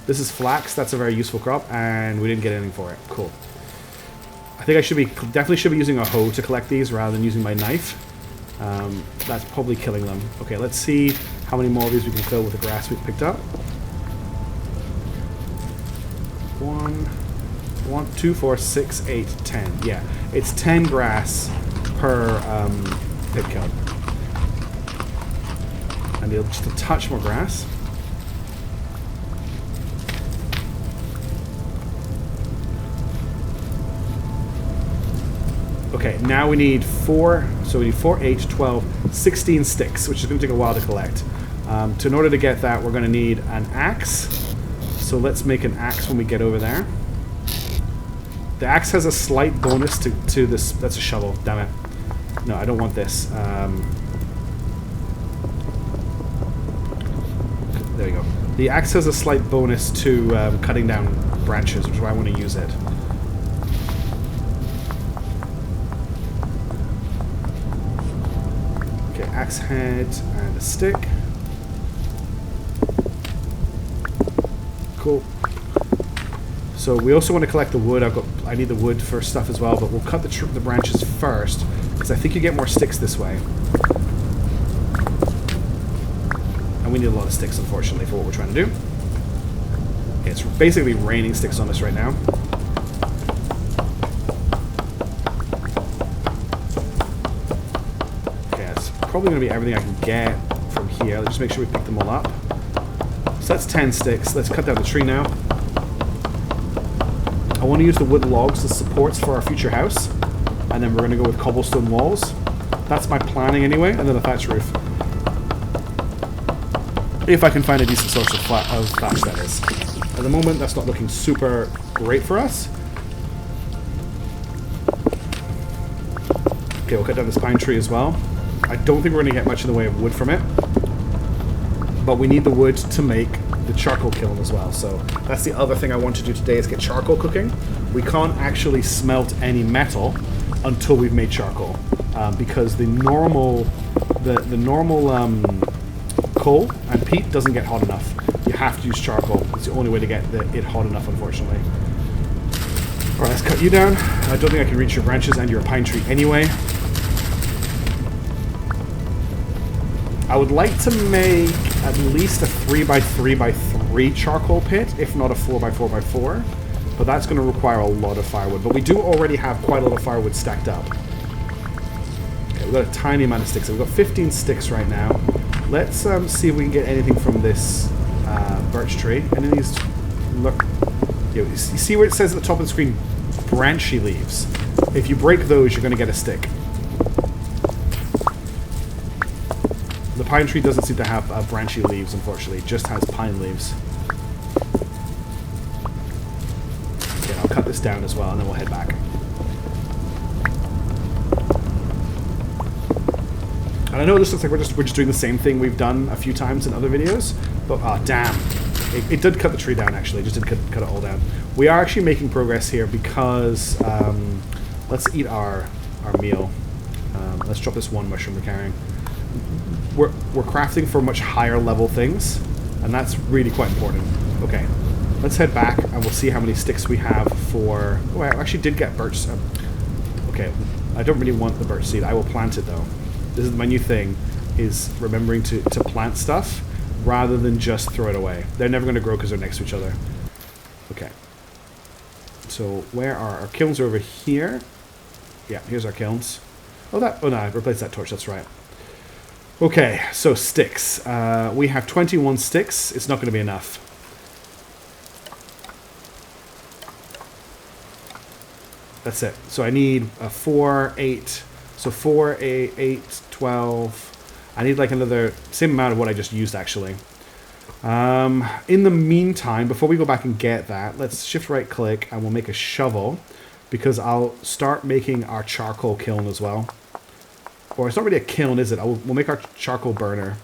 This is flax. That's a very useful crop, and we didn't get anything for it. Cool. I think I definitely should be using a hoe to collect these rather than using my knife. That's probably killing them. Okay, let's see how many more of these we can fill with the grass we've picked up. 1, 2, 4, 6, 8, 10. Yeah, it's 10 grass per pit kiln. And just a touch more grass. Okay, now we need 4, so we need 4, 8, 12, 16 sticks, which is going to take a while to collect. In order to get that, we're going to need an axe. So let's make an axe when we get over there. The axe has a slight bonus to this. That's a shovel, damn it. No, I don't want this. There we go. The axe has a slight bonus to cutting down branches, which is why I want to use it. Okay, axe head and a stick. Cool. So we also want to collect the wood. I need the wood for stuff as well, but we'll cut the branches first because I think you get more sticks this way. And we need a lot of sticks, unfortunately, for what we're trying to do. Okay, it's basically raining sticks on us right now. Okay, that's probably going to be everything I can get from here. Let's just make sure we pick them all up. So that's 10 sticks. Let's cut down the tree now. I want to use the wood logs as supports for our future house. And then we're going to go with cobblestone walls. That's my planning anyway, and then a thatch roof. If I can find a decent source of thatch, that is. At the moment, that's not looking super great for us. Okay, we'll cut down this pine tree as well. I don't think we're going to get much in the way of wood from it. But we need the wood to make the charcoal kiln as well. So that's the other thing I want to do today is get charcoal cooking. We can't actually smelt any metal until we've made charcoal. Because the normal coal and peat doesn't get hot enough. You have to use charcoal. It's the only way to get it hot enough, unfortunately. Alright, let's cut you down. I don't think I can reach your branches and you're a pine tree anyway. I would like to make at least a 3x3x3 charcoal pit, if not a 4x4x4. But that's going to require a lot of firewood. But we do already have quite a lot of firewood stacked up. Okay, we've got a tiny amount of sticks. We've got 15 sticks right now. Let's see if we can get anything from this birch tree. And then these, look, you see where it says at the top of the screen, branchy leaves. If you break those, you're going to get a stick. The pine tree doesn't seem to have branchy leaves, unfortunately. It just has pine leaves. Okay, I'll cut this down as well, and then we'll head back. And I know this looks like we're just doing the same thing we've done a few times in other videos, but damn. It did cut the tree down, actually. It just didn't cut it all down. We are actually making progress here because... let's eat our meal. Let's drop this one mushroom we're carrying. We're crafting for much higher level things, and that's really quite important. Okay, let's head back, and we'll see how many sticks we have for... Oh, I actually did get birch... okay, I don't really want the birch seed. I will plant it, though. This is my new thing, is remembering to plant stuff rather than just throw it away. They're never going to grow because they're next to each other. Okay. So where are our kilns? Are over here. Yeah, here's our kilns. Oh, no, I replaced that torch. That's right. Okay, so sticks. We have 21 sticks. It's not going to be enough. That's it. So I need 4, 8... So 4, 8, 12. I need like another same amount of what I just used, actually. In the meantime, before we go back and get that, let's shift right click and we'll make a shovel, because I'll start making our charcoal kiln as well. Or it's not really a kiln, is it? We'll make our charcoal burner.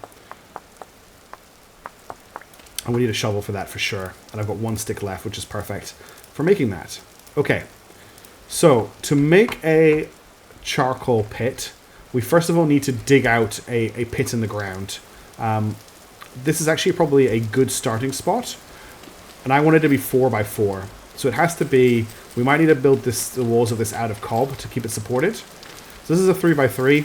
And we need a shovel for that for sure. And I've got 1 stick left, which is perfect for making that. Okay, so to make a charcoal pit, we first of all need to dig out a pit in the ground. This is actually probably a good starting spot. And I want it to be 4 by 4. So it has to be, we might need to build the walls of this out of cob to keep it supported. So this is a 3 by 3.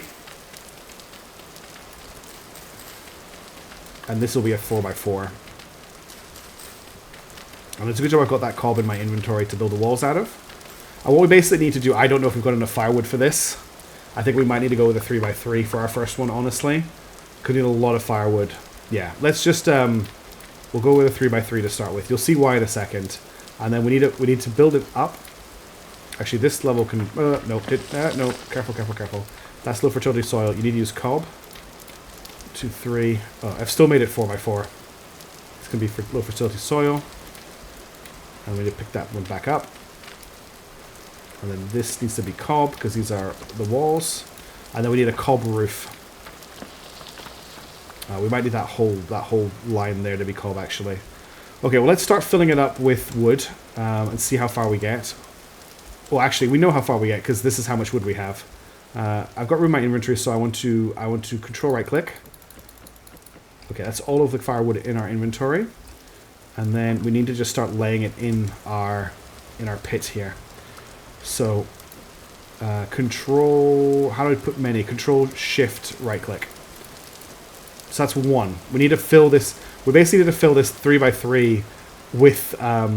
And this will be a 4 by 4. And it's a good job I've got that cob in my inventory to build the walls out of. And what we basically need to do, I don't know if we've got enough firewood for this. I think we might need to go with a 3 by 3 for our first one, honestly. Could need a lot of firewood. Yeah, let's just, we'll go with a 3 by 3 to start with. You'll see why in a second. And then we need to build it up. Actually, this level can, no, careful. That's low fertility soil. You need to use cob. 2, 3. Oh, I've still made it 4 by 4. It's going to be for low fertility soil. And we need to pick that one back up. And then this needs to be cob, because these are the walls. And then we need a cob roof. We might need that whole line there to be cob, actually. Okay, well, let's start filling it up with wood and see how far we get. Well, actually, we know how far we get, because this is how much wood we have. I've got room in my inventory, so I want to control right click. Okay, that's all of the firewood in our inventory. And then we need to just start laying it in our pit here. So, control, how do I put many? Control shift right click. So that's 1. We need to fill this, we basically need to fill this 3 by 3 with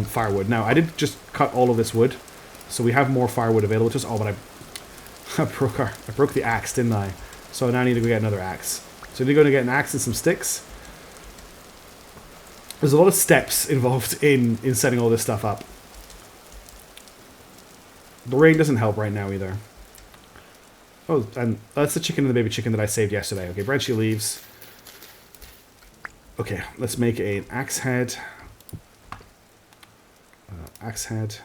firewood. Now, I did just cut all of this wood, so we have more firewood available to us. Oh, but I broke the axe, didn't I? So now I need to go get another axe. So I need to go get an axe and some sticks. There's a lot of steps involved in setting all this stuff up. The rain doesn't help right now either. Oh, and that's the chicken and the baby chicken that I saved yesterday. Okay, branchy leaves. Okay, let's make an axe head. Axe head.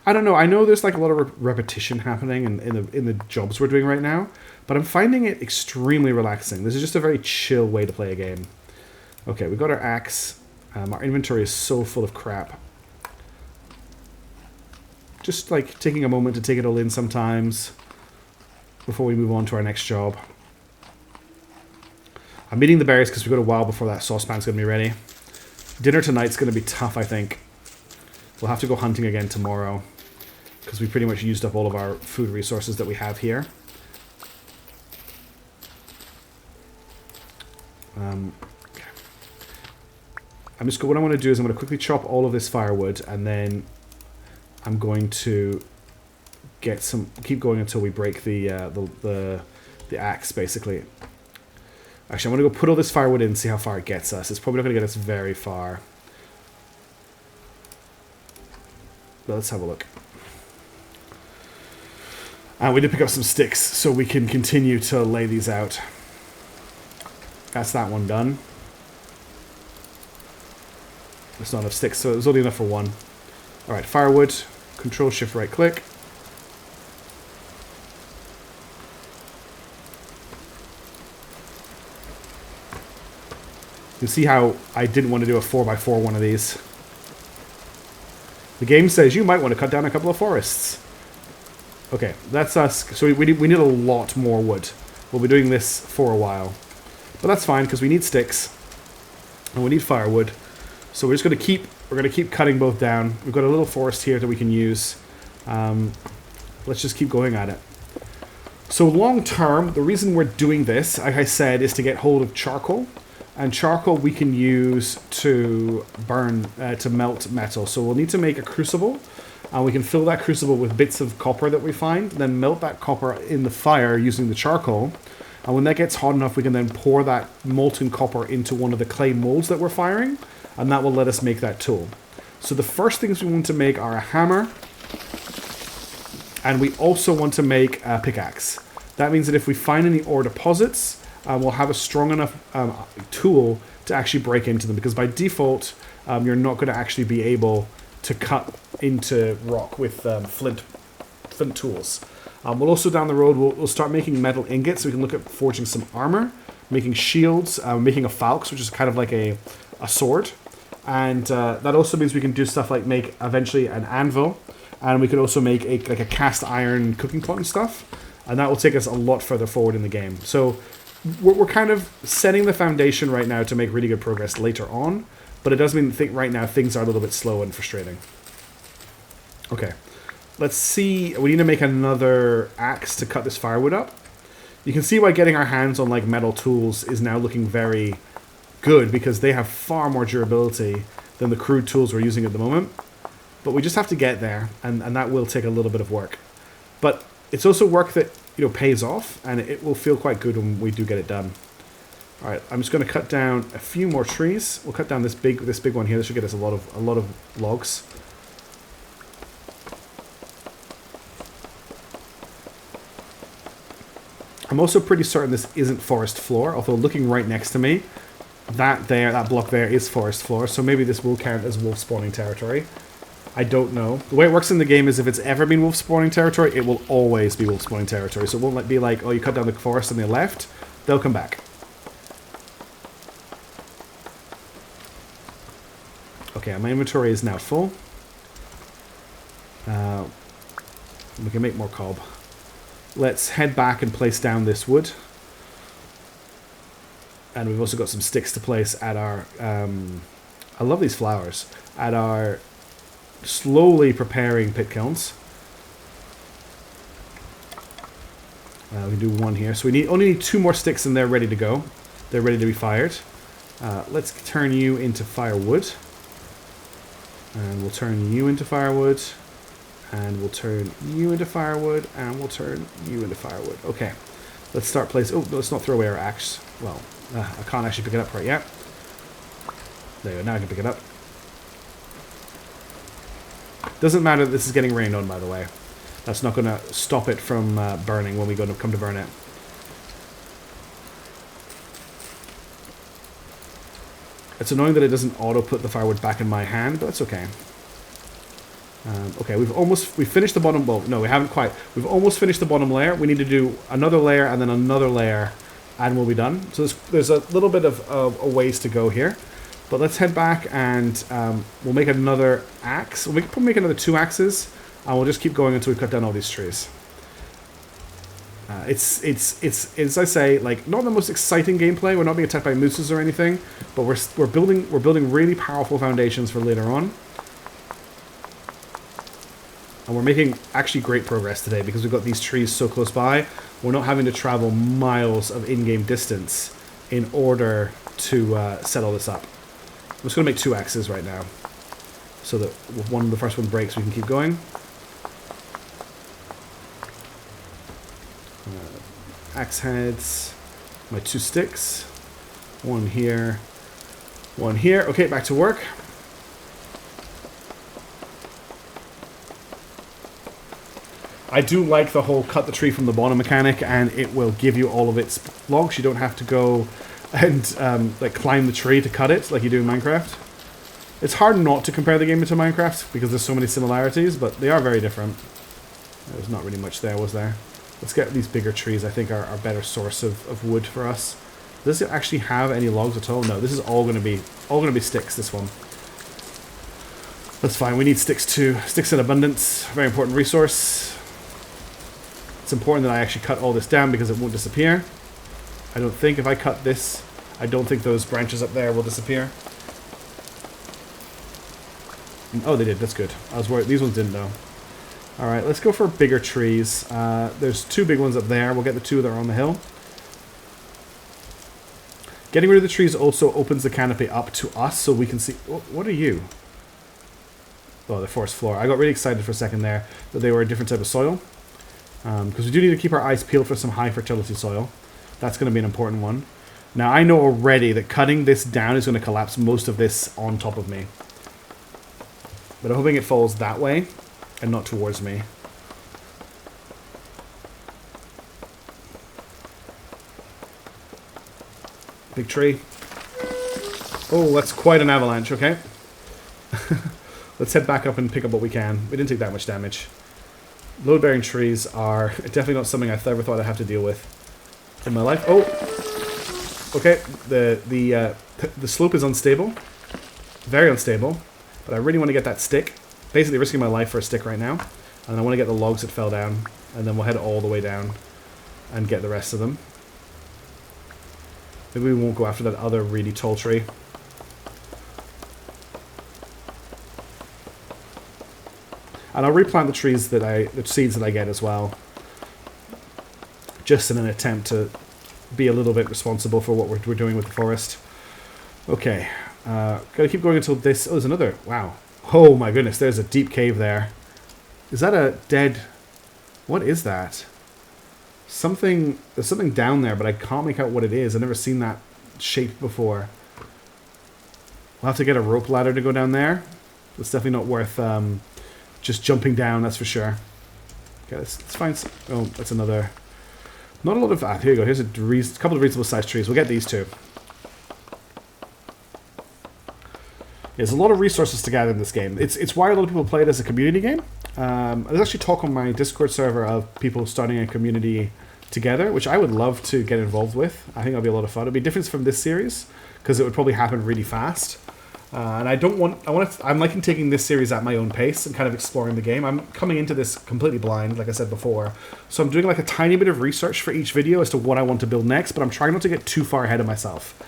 I don't know. I know there's like a lot of repetition happening in the jobs we're doing right now, but I'm finding it extremely relaxing. This is just a very chill way to play a game. Okay, we got our axe. Our inventory is so full of crap. Just like taking a moment to take it all in sometimes before we move on to our next job. I'm eating the berries because we've got a while before that saucepan's going to be ready. Dinner tonight's going to be tough, I think. We'll have to go hunting again tomorrow because we pretty much used up all of our food resources that we have here. Okay. What I want to do is I'm going to quickly chop all of this firewood, and then I'm going to keep going until we break the axe, basically. Actually, I'm going to go put all this firewood in and see how far it gets us. It's probably not going to get us very far. But let's have a look. We need to pick up some sticks so we can continue to lay these out. That's that one done. There's not enough sticks, so there's only enough for one. Alright, firewood. Control shift right click. You can see how I didn't want to do a 4x4 one of these. The game says you might want to cut down a couple of forests. Okay, that's us. So we need a lot more wood. We'll be doing this for a while. But that's fine, because we need sticks. And we need firewood. So we're just going to keep cutting both down. We've got a little forest here that we can use. Let's just keep going at it. So long term, the reason we're doing this, like I said, is to get hold of charcoal. And charcoal we can use to burn, to melt metal. So we'll need to make a crucible. We can fill that crucible with bits of copper that we find, then melt that copper in the fire using the charcoal. And when that gets hot enough, we can then pour that molten copper into one of the clay molds that we're firing, and that will let us make that tool. So the first things we want to make are a hammer, and we also want to make a pickaxe. That means that if we find any ore deposits, we'll have a strong enough tool to actually break into them, because by default, you're not going to actually be able to cut into rock with flint tools. We'll also down the road, we'll start making metal ingots so we can look at forging some armor, making shields, making a falx, which is kind of like a sword. And that also means we can do stuff like make eventually an anvil, and we can also make like a cast iron cooking pot and stuff. And that will take us a lot further forward in the game. So we're kind of setting the foundation right now to make really good progress later on. But it does mean that right now things are a little bit slow and frustrating. Okay. Let's see. We need to make another axe to cut this firewood up. You can see why getting our hands on like metal tools is now looking very good, because they have far more durability than the crude tools we're using at the moment. But we just have to get there, and that will take a little bit of work. But it's also work that, you know, pays off, and it will feel quite good when we do get it done. All right, I'm just going to cut down a few more trees. We'll cut down this big one here. This should get us a lot of logs. I'm also pretty certain this isn't forest floor, although looking right next to me, that block there is forest floor, so maybe this will count as wolf spawning territory. I don't know. The way it works in the game is if it's ever been wolf spawning territory, it will always be wolf spawning territory. So it won't be like, oh, you cut down the forest and they left. They'll come back. Okay, my inventory is now full. We can make more cob. Let's head back and place down this wood. And we've also got some sticks to place at our... I love these flowers. At our slowly preparing pit kilns. We can do one here. So we only need 2 more sticks and they're ready to go. They're ready to be fired. Let's turn you into firewood. And we'll turn you into firewood. And we'll turn you into firewood. And we'll turn you into firewood. Okay. Let's start placing... Oh, let's not throw away our axe. Well, I can't actually pick it up right yet. There you go. Now I can pick it up. Doesn't matter that this is getting rained on, by the way. That's not going to stop it from burning when we come to burn it. It's annoying that it doesn't auto-put the firewood back in my hand, but that's okay. Okay, we've finished the bottom... Well, no, we haven't quite. We've almost finished the bottom layer. We need to do another layer and then another layer, and we'll be done. So there's a little bit of a ways to go here. But let's head back and we'll make another axe. We'll probably make another 2 axes, and we'll just keep going until we cut down all these trees. It's as I say, like, not the most exciting gameplay. We're not being attacked by mooses or anything, but we're building really powerful foundations for later on. And we're making actually great progress today because we've got these trees so close by. We're not having to travel miles of in-game distance in order to set all this up. I'm just going to make 2 axes right now, so that if the first one breaks, we can keep going. Axe heads, my 2 sticks, 1 here, 1 here. Okay, back to work. I do like the whole cut the tree from the bottom mechanic, and it will give you all of its logs. You don't have to go and like climb the tree to cut it like you do in Minecraft. It's hard not to compare the game to Minecraft because there's so many similarities, but they are very different. There's not really much there, was there? Let's get these bigger trees. I think are a better source of wood for us. Does it actually have any logs at all? No, this is all going to be sticks, this one. That's fine. We need sticks too. Sticks in abundance. Very important resource. It's important that I actually cut all this down because it won't disappear. I don't think if I cut this, I don't think those branches up there will disappear. Oh, they did. That's good. I was worried. These ones didn't, though. Alright, let's go for bigger trees. There's 2 big ones up there. We'll get the 2 that are on the hill. Getting rid of the trees also opens the canopy up to us so we can see... What are you? Oh, the forest floor. I got really excited for a second there that they were a different type of soil. Because we do need to keep our eyes peeled for some high fertility soil. That's going to be an important one. Now, I know already that cutting this down is going to collapse most of this on top of me. But I'm hoping it falls that way and not towards me. Big tree. Oh, that's quite an avalanche, okay. Let's head back up and pick up what we can. We didn't take that much damage. Load-bearing trees are definitely not something I ever thought I'd have to deal with in my life. Oh! Okay, the slope is unstable. Very unstable. But I really want to get that stick. Basically risking my life for a stick right now. And I want to get the logs that fell down. And then we'll head all the way down and get the rest of them. Maybe we won't go after that other really tall tree. And I'll replant the trees the seeds that I get as well. Just in an attempt to be a little bit responsible for what we're doing with the forest. Okay. Gotta keep going until this... Oh, there's another... Wow. Oh my goodness, there's a deep cave there. Is that a dead... What is that? Something... There's something down there, but I can't make out what it is. I've never seen that shape before. We'll have to get a rope ladder to go down there. It's definitely not worth just jumping down, that's for sure. Okay, let's find some... Oh, that's another... Not a lot of... Ah, here you go. Here's a couple of reasonable sized trees. We'll get these two. There's a lot of resources to gather in this game. It's why a lot of people play it as a community game. There's actually talk on my Discord server of people starting a community together, which I would love to get involved with. I think that'll be a lot of fun. It'll be different from this series because it would probably happen really fast. And I don't want... I'm liking taking this series at my own pace and kind of exploring the game. I'm coming into this completely blind, like I said before. So I'm doing like a tiny bit of research for each video as to what I want to build next, but I'm trying not to get too far ahead of myself.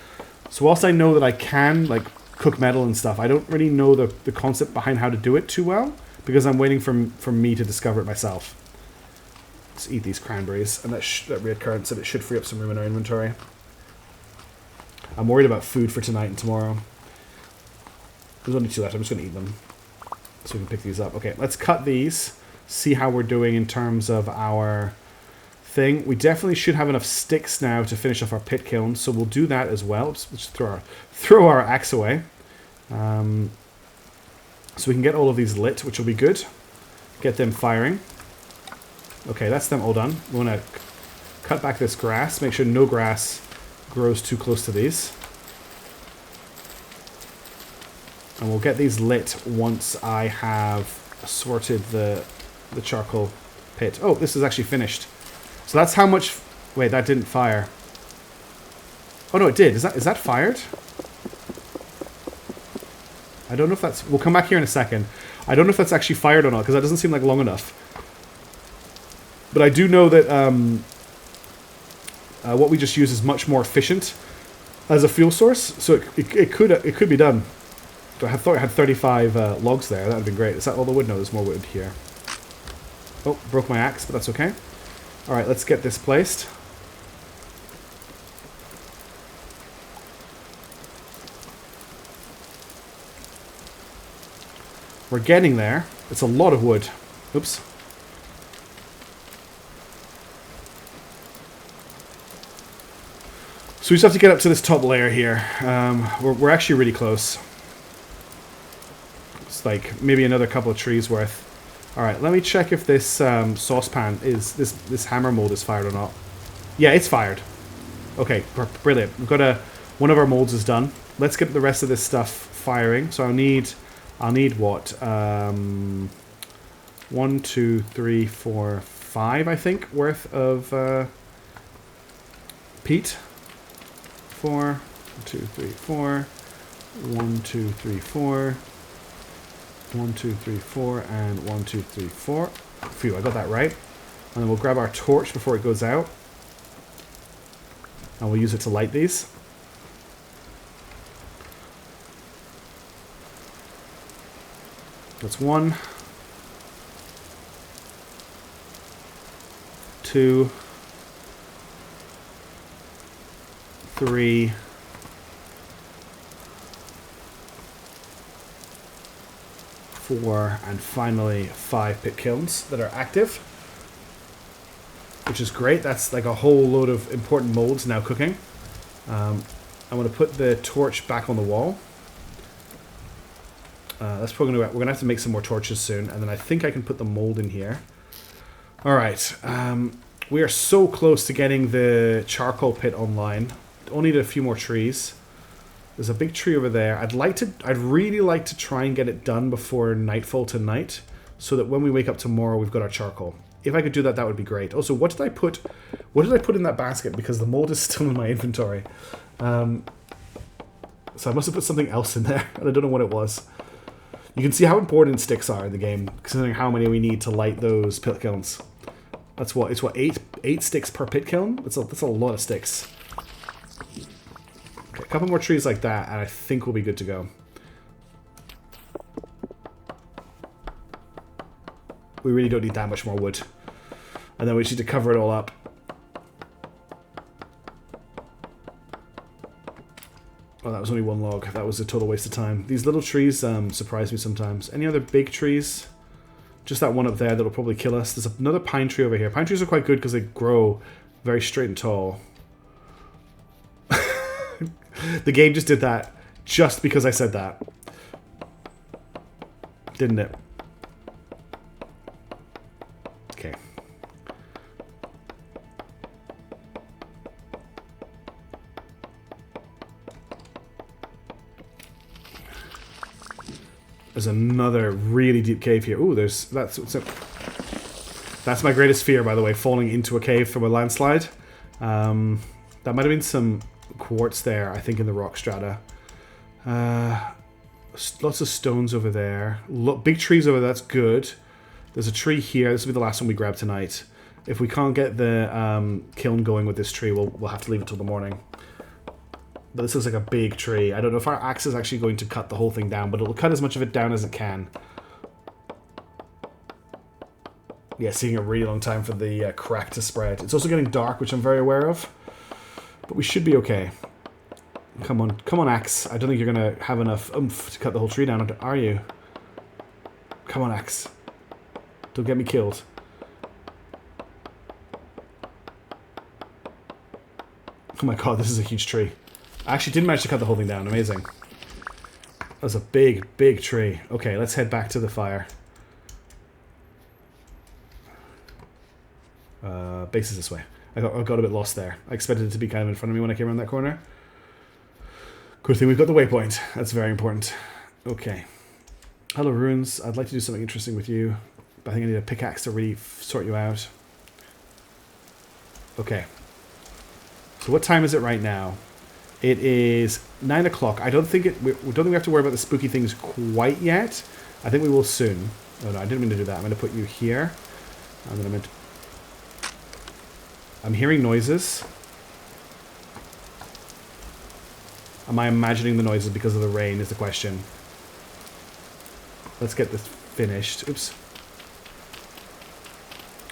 So whilst I know that I can like cook metal and stuff, I don't really know the concept behind how to do it too well because I'm waiting for me to discover it myself. Let's eat these cranberries, and that reoccurrence said it should free up some room in our inventory. I'm worried about food for tonight and tomorrow. There's only two left. I'm just going to eat them so we can pick these up. Okay, let's cut these. See how we're doing in terms of our thing. We definitely should have enough sticks now to finish off our pit kiln, so we'll do that as well. Let's throw our axe away. So we can get all of these lit, which will be good. Get them firing. Okay, that's them all done. We want to cut back this grass. Make sure no grass grows too close to these. And we'll get these lit once I have sorted the charcoal pit. Oh, this is actually finished. So that's how much... Wait, that didn't fire. Oh, no, it did. Is that fired? I don't know if that's... We'll come back here in a second. I don't know if that's actually fired or not, because that doesn't seem like long enough. But I do know that what we just used is much more efficient as a fuel source, so it could be done. I thought I had 35 logs there. That would have been great. Is that all the wood? No, there's more wood here. Oh, broke my axe, but that's okay. Alright, let's get this placed. We're getting there. It's a lot of wood. Oops. So we just have to get up to this top layer here. We're actually really close. Like maybe another couple of trees worth. All right, let me check if this saucepan is this hammer mold is fired or not. Yeah, it's fired. Okay, brilliant. We've got one of our molds is done. Let's get the rest of this stuff firing. So I'll need what? 1, 2, 3, 4, 5, I think, worth of peat. 4, 1, 2, 3, 4. 1, 2, 3, 4. 1, 2, 3, 4, and 1, 2, 3, 4. Phew, I got that right. And then we'll grab our torch before it goes out. And we'll use it to light these. That's 1, 2, 3, 4, and finally 5 pit kilns that are active, which is great. That's like a whole load of important molds now cooking. I'm going to put the torch back on the wall. That's probably we're going to have to make some more torches soon, and then I think I can put the mold in here. All right, we are so close to getting the charcoal pit online. Only need a few more trees. There's a big tree over there. I'd really like to try and get it done before nightfall tonight, so that when we wake up tomorrow, we've got our charcoal. if I could do that, that would be great. Also, what did I put in that basket? Because the mold is still in my inventory. So I must have put something else in there, and I don't know what it was. You can see how important sticks are in the game, considering how many we need to light those pit kilns. It's what, 8 sticks per pit kiln? That's a lot of sticks. Okay, a couple more trees like that, and I think we'll be good to go. We really don't need that much more wood. And then we just need to cover it all up. Oh, that was only one log. That was a total waste of time. These little trees surprise me sometimes. Any other big trees? Just that one up there that'll probably kill us. There's another pine tree over here. Pine trees are quite good because they grow very straight and tall. The game just did that just because I said that. Didn't it? Okay. There's another really deep cave here. Ooh, that's my greatest fear, by the way, falling into a cave from a landslide. That might have been some quartz there, I think, in the rock strata. Lots of stones over there. Big trees over there, that's good. There's a tree here. This will be the last one we grab tonight. If we can't get the kiln going with this tree, we'll have to leave it till the morning. But this looks like a big tree. I don't know if our axe is actually going to cut the whole thing down, but it'll cut as much of it down as it can. Yeah, seeing a really long time for the crack to spread. It's also getting dark, which I'm very aware of. But we should be okay. Come on, axe. I don't think you're going to have enough oomph to cut the whole tree down, are you? Come on, axe. Don't get me killed. Oh my god, this is a huge tree. I actually didn't manage to cut the whole thing down. Amazing. That was a big, big tree. Okay, let's head back to the fire. Base is this way. I got a bit lost there. I expected it to be kind of in front of me when I came around that corner. Good thing we've got the waypoint. That's very important. Okay. Hello, runes. I'd like to do something interesting with you, but I think I need a pickaxe to really sort you out. Okay. So what time is it right now? It is 9 o'clock. I don't think we have to worry about the spooky things quite yet. I think we will soon. Oh no, I didn't mean to do that. I'm going to put you here. And then I'm hearing noises. Am I imagining the noises because of the rain is the question. Let's get this finished. Oops.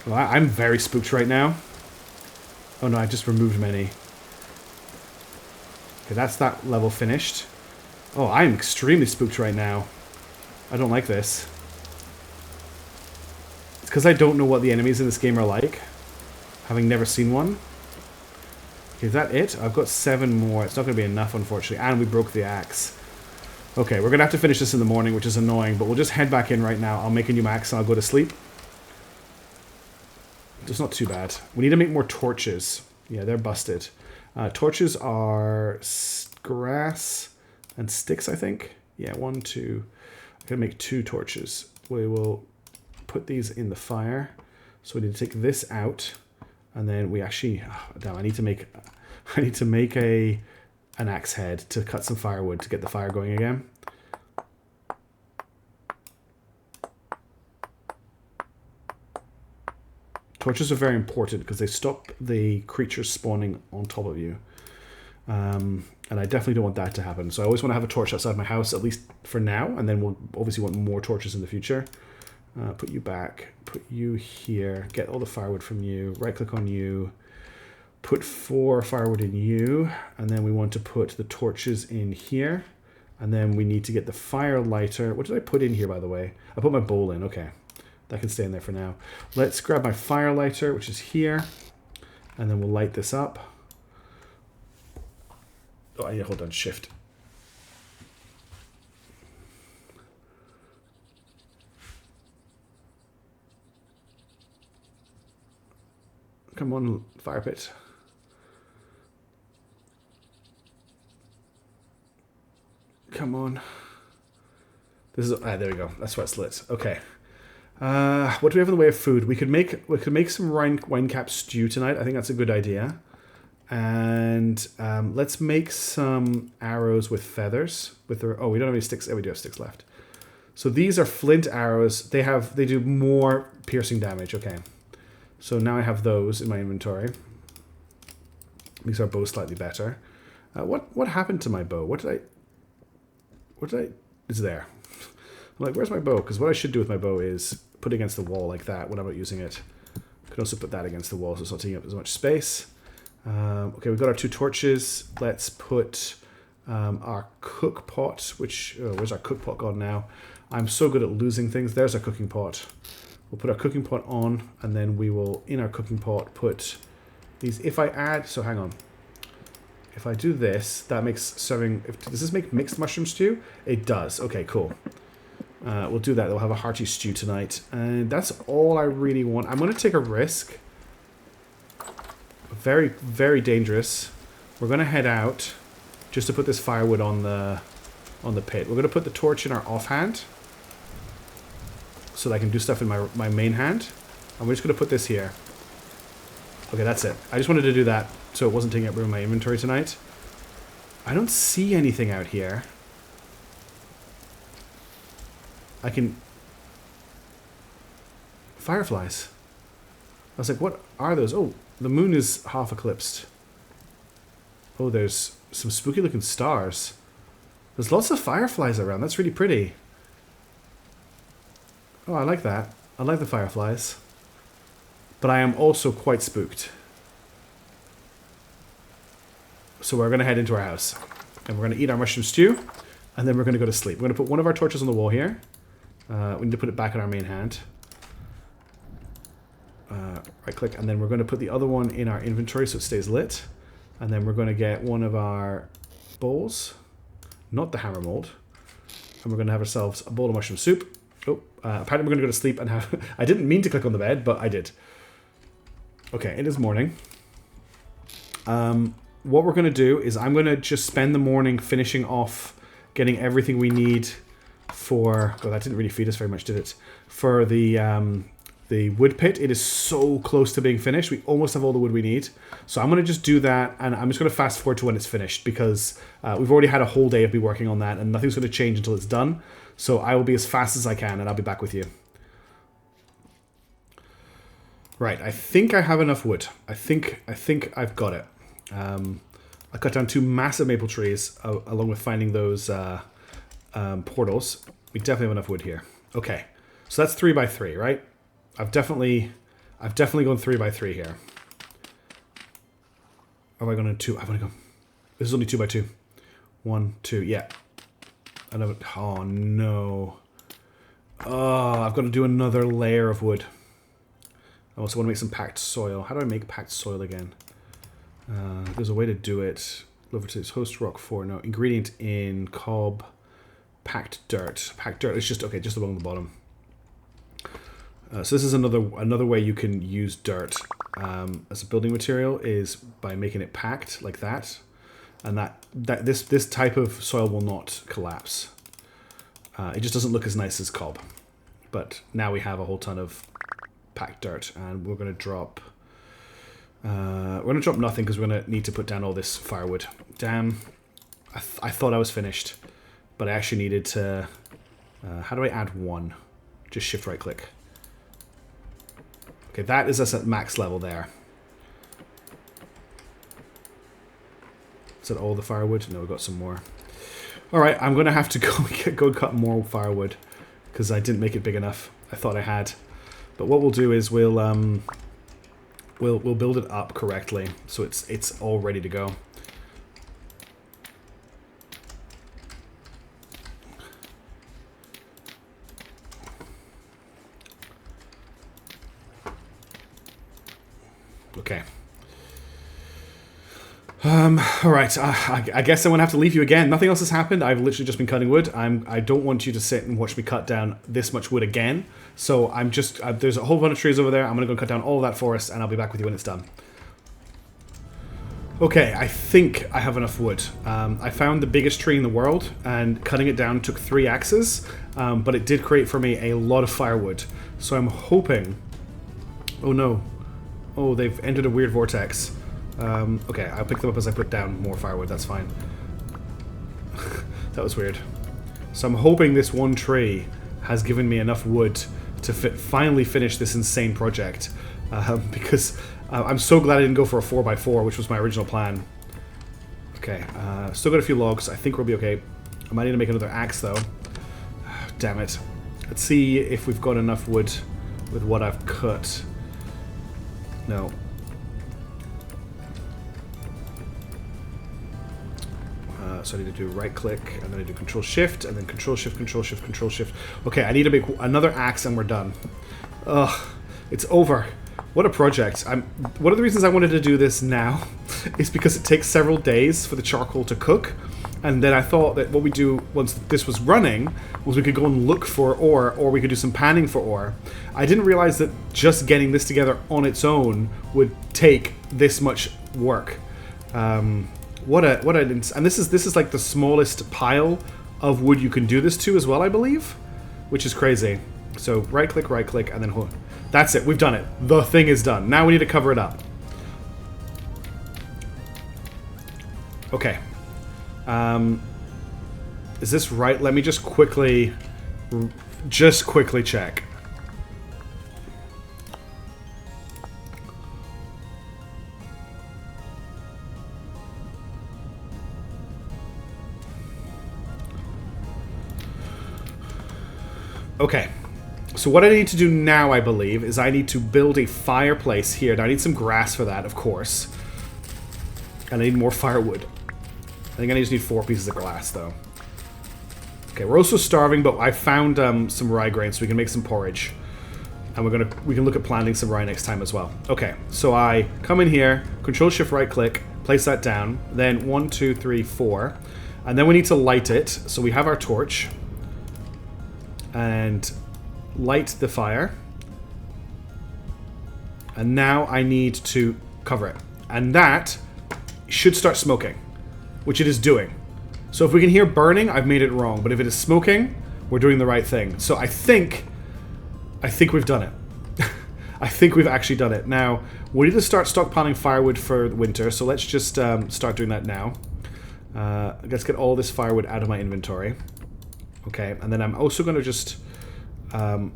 Well, I'm very spooked right now. Oh no, I just removed many. Okay, that's that level finished. Oh, I'm extremely spooked right now. I don't like this. It's because I don't know what the enemies in this game are like, having never seen one. Okay, is that it? I've got 7 more. It's not going to be enough, unfortunately. And we broke the axe. Okay, we're going to have to finish this in the morning, which is annoying, but we'll just head back in right now. I'll make a new axe and I'll go to sleep. It's not too bad. We need to make more torches. Yeah, they're busted. Torches are grass and sticks, I think. Yeah, 1, 2. I'm going to make 2 torches. We will put these in the fire. So we need to take this out. And then we actually... Oh, damn, I need to make an axe head to cut some firewood to get the fire going again. Torches are very important because they stop the creatures spawning on top of you. And I definitely don't want that to happen. So I always want to have a torch outside my house, at least for now. And then we'll obviously want more torches in the future. Put you back. Put you here. Get all the firewood from you. Right click on you. Put 4 firewood in you. And then we want to put the torches in here. And then we need to get the fire lighter. What did I put in here, by the way? I put my bowl in. Okay. That can stay in there for now. Let's grab my fire lighter, which is here. And then we'll light this up. Oh, yeah, hold on, shift. Come on, fire pit. Come on. This is... Ah, there we go. That's why it's lit. Okay. What do we have in the way of food? We could make some wine cap stew tonight. I think that's a good idea. And let's make some arrows with feathers. Oh, we don't have any sticks. Oh, we do have sticks left. So these are flint arrows. They do more piercing damage. Okay. So now I have those in my inventory. Makes our bow slightly better. What happened to my bow? It's there. I'm like, where's my bow? Because what I should do with my bow is put it against the wall like that when I'm not using it. I can also put that against the wall so it's not taking up as much space. Okay, we've got our 2 torches. Let's put our cook pot, where's our cook pot gone now? I'm so good at losing things. There's our cooking pot. We'll put our cooking pot on, and then we will, in our cooking pot, put these. If I add, so hang on. If I do this, that makes serving, does this make mixed mushroom stew? It does. Okay, cool. We'll do that. We'll have a hearty stew tonight. And that's all I really want. I'm going to take a risk. Very, very dangerous. We're going to head out just to put this firewood on the pit. We're going to put the torch in our offhand so that I can do stuff in my main hand. And we're just going to put this here. Okay, that's it. I just wanted to do that so it wasn't taking up room in my inventory tonight. I don't see anything out here. I can... Fireflies. I was like, what are those? Oh, the moon is half eclipsed. Oh, there's some spooky looking stars. There's lots of fireflies around. That's really pretty. Oh, I like that. I like the fireflies. But I am also quite spooked. So we're going to head into our house. And we're going to eat our mushroom stew. And then we're going to go to sleep. We're going to put one of our torches on the wall here. We need to put it back in our main hand. Right click. And then we're going to put the other one in our inventory so it stays lit. And then we're going to get one of our bowls. Not the hammer mold. And we're going to have ourselves a bowl of mushroom soup. Oh, apparently we're going to go to sleep and have... I didn't mean to click on the bed, but I did. Okay, it is morning. What we're going to do is I'm going to just spend the morning finishing off getting everything we need for... Well, that didn't really feed us very much, did it? For the wood pit. It is so close to being finished. We almost have all the wood we need. So I'm going to just do that, and I'm just going to fast forward to when it's finished because we've already had a whole day of me working on that, and nothing's going to change until it's done. So I will be as fast as I can, and I'll be back with you. Right, I think I have enough wood. I think I've got it. I cut down 2 massive maple trees along with finding those portals. We definitely have enough wood here. Okay, so that's 3 by 3, right? I've definitely gone 3 by 3 here. Or have I gone to 2? I've only gone. This is only 2 by 2. 1, 2, yeah. Oh no. Oh, I've got to do another layer of wood. I also want to make some packed soil. How do I make packed soil again? There's a way to do it. Over to host rock 4. No, ingredient in cob. Packed dirt. Packed dirt. It's just okay, just along the bottom. So this is another way you can use dirt as a building material is by making it packed like that, and this type of soil will not collapse. It just doesn't look as nice as cob. But now we have a whole ton of packed dirt, and we're going to drop. We're going to drop nothing because we're going to need to put down all this firewood. Damn, I thought I was finished, but I actually needed to. How do I add 1? Just shift right click. Okay, that is us at max level there. Is that all the firewood? No, we've got some more. Alright, I'm going to have to go cut more firewood because I didn't make it big enough. I thought I had. But what we'll do is we'll build it up correctly so it's all ready to go. Okay. Alright, I guess I'm going to have to leave you again. Nothing else has happened. I've literally just been cutting wood. I don't want you to sit and watch me cut down this much wood again. So I'm just... there's a whole bunch of trees over there. I'm going to go cut down all of that forest, and I'll be back with you when it's done. Okay, I think I have enough wood. I found the biggest tree in the world, and cutting it down took 3 axes, but it did create for me a lot of firewood. So I'm hoping... Oh no. Oh, they've entered a weird vortex. Okay, I'll pick them up as I put down more firewood, that's fine. That was weird. So I'm hoping this one tree has given me enough wood to finally finish this insane project. Because I'm so glad I didn't go for a 4x4, which was my original plan. Okay, still got a few logs. I think we'll be okay. I might need to make another axe, though. Damn it. Let's see if we've got enough wood with what I've cut. No. So I need to do right click, and then I do control shift, and then control shift, control shift, control shift. Okay, I need to make another axe and we're done. Ugh, it's over. What a project. One of the reasons I wanted to do this now is because it takes several days for the charcoal to cook. And then I thought that what we do once this was running was we could go and look for ore, or we could do some panning for ore. I didn't realize that just getting this together on its own would take this much work. And this is like the smallest pile of wood you can do this to as well, I believe, which is crazy. So right click, and then that's it. We've done it. The thing is done. Now we need to cover it up. Okay. Is this right? Let me just quickly check. Okay. So what I need to do now, I believe, is I need to build a fireplace here. Now I need some grass for that, of course. And I need more firewood. I think I just need 4 pieces of glass, though. Okay, we're also starving, but I found some rye grain, so we can make some porridge. And we can look at planting some rye next time as well. Okay, so I come in here, Control Shift right click, place that down. Then 1, 2, 3, 4, and then we need to light it. So we have our torch, and light the fire. And now I need to cover it, and that should start smoking, which it is doing. So if we can hear burning, I've made it wrong. But if it is smoking, we're doing the right thing. So I think we've done it. I think we've actually done it. Now, we need to start stockpiling firewood for winter. So let's just start doing that now. Let's get all this firewood out of my inventory. Okay, and then I'm also going to just... I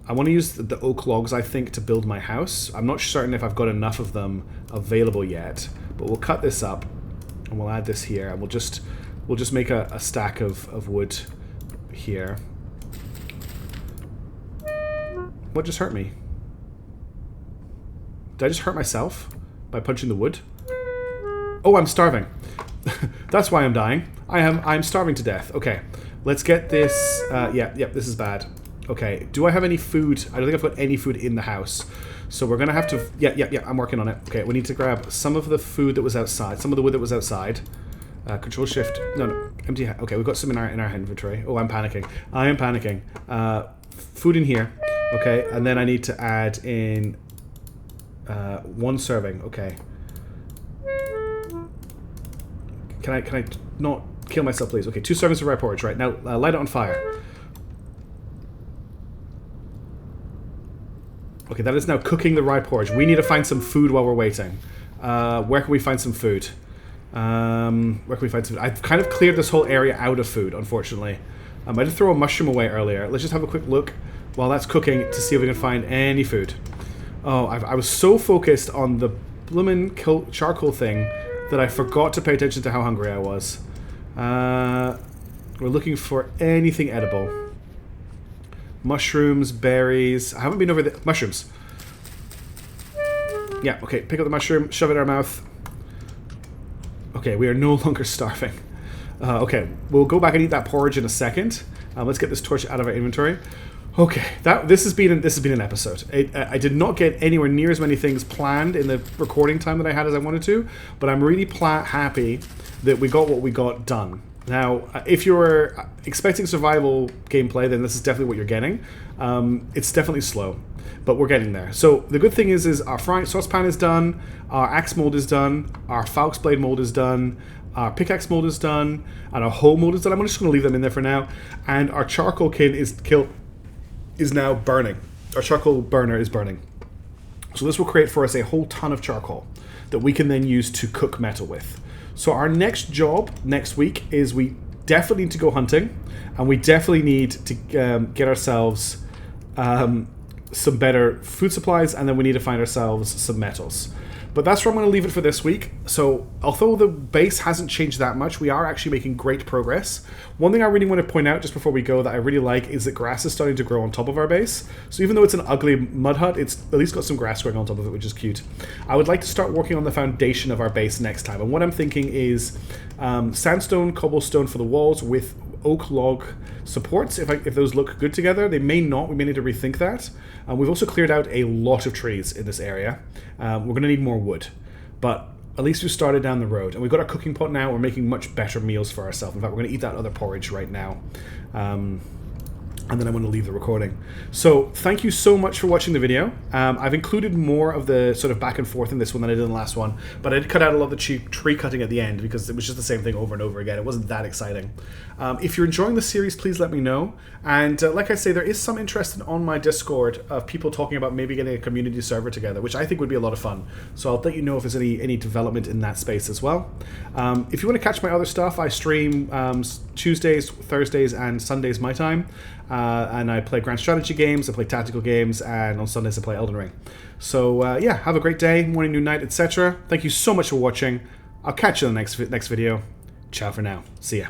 want to use the oak logs, I think, to build my house. I'm not certain if I've got enough of them available yet. But we'll cut this up. And we'll add this here, and we'll just make a stack of wood here. What just hurt me? Did I just hurt myself by punching the wood? Oh, I'm starving. That's why I'm dying. I'm starving to death. Okay, let's get this. Yeah, this is bad. Okay, do I have any food? I don't think I've got any food in the house. So we're going to have to... Yeah, I'm working on it. Okay, we need to grab some of the food that was outside. Some of the wood that was outside. Control Shift... No. Empty... Okay, we've got some in our inventory. Oh, I'm panicking. I am panicking. Food in here. Okay, and then I need to add in... 1 serving. Okay. Can I not kill myself, please? Okay, 2 servings of rye porridge. Right, now light it on fire. Okay, that is now cooking the rye porridge. We need to find some food while we're waiting. Where can we find some food? I've kind of cleared this whole area out of food, unfortunately. I did throw a mushroom away earlier. Let's just have a quick look while that's cooking to see if we can find any food. Oh, I was so focused on the bloomin' charcoal thing that I forgot to pay attention to how hungry I was. We're looking for anything edible. Mushrooms, berries. I haven't been over the... Mushrooms. Yeah, okay. Pick up the mushroom, shove it in our mouth. Okay, we are no longer starving. Okay, we'll go back and eat that porridge in a second. Let's get this torch out of our inventory. Okay, this has been an episode. I did not get anywhere near as many things planned in the recording time that I had as I wanted to, but I'm really happy that we got what we got done. Now, if you're expecting survival gameplay, then this is definitely what you're getting. It's definitely slow, but we're getting there. So the good thing is our frying saucepan is done, our axe mold is done, our falx blade mold is done, our pickaxe mold is done, and our hoe mold is done. I'm just going to leave them in there for now. And our charcoal kiln is now burning. our charcoal burner is burning. So this will create for us a whole ton of charcoal that we can then use to cook metal with. So our next job next week is we definitely need to go hunting, and we definitely need to get ourselves some better food supplies, and then we need to find ourselves some metals. But that's where I'm going to leave it for this week. So although the base hasn't changed that much, we are actually making great progress. One thing I really want to point out just before we go that I really like is that grass is starting to grow on top of our base. So even though it's an ugly mud hut, it's at least got some grass growing on top of it, which is cute. I would like to start working on the foundation of our base next time. And what I'm thinking is sandstone, cobblestone for the walls with oak log supports. If those look good together, they may not. We may need to rethink that. We've also cleared out a lot of trees in this area. We're going to need more wood, but at least we've started down the road, and we've got our cooking pot now. We're making much better meals for ourselves. In fact, we're going to eat that other porridge right now. And then I'm going to leave the recording. So thank you so much for watching the video. I've included more of the sort of back and forth in this one than I did in the last one, but I did cut out a lot of the tree cutting at the end because it was just the same thing over and over again. It wasn't that exciting. If you're enjoying the series, please let me know. And like I say, there is some interest on my Discord of people talking about maybe getting a community server together, which I think would be a lot of fun. So I'll let you know if there's any development in that space as well. If you want to catch my other stuff, I stream Tuesdays, Thursdays, and Sundays my time. And I play grand strategy games, I play tactical games, and on Sundays I play Elden Ring. So yeah, have a great day, morning, noon, night, etc. Thank you so much for watching. I'll catch you in the next video. Ciao for now. See ya.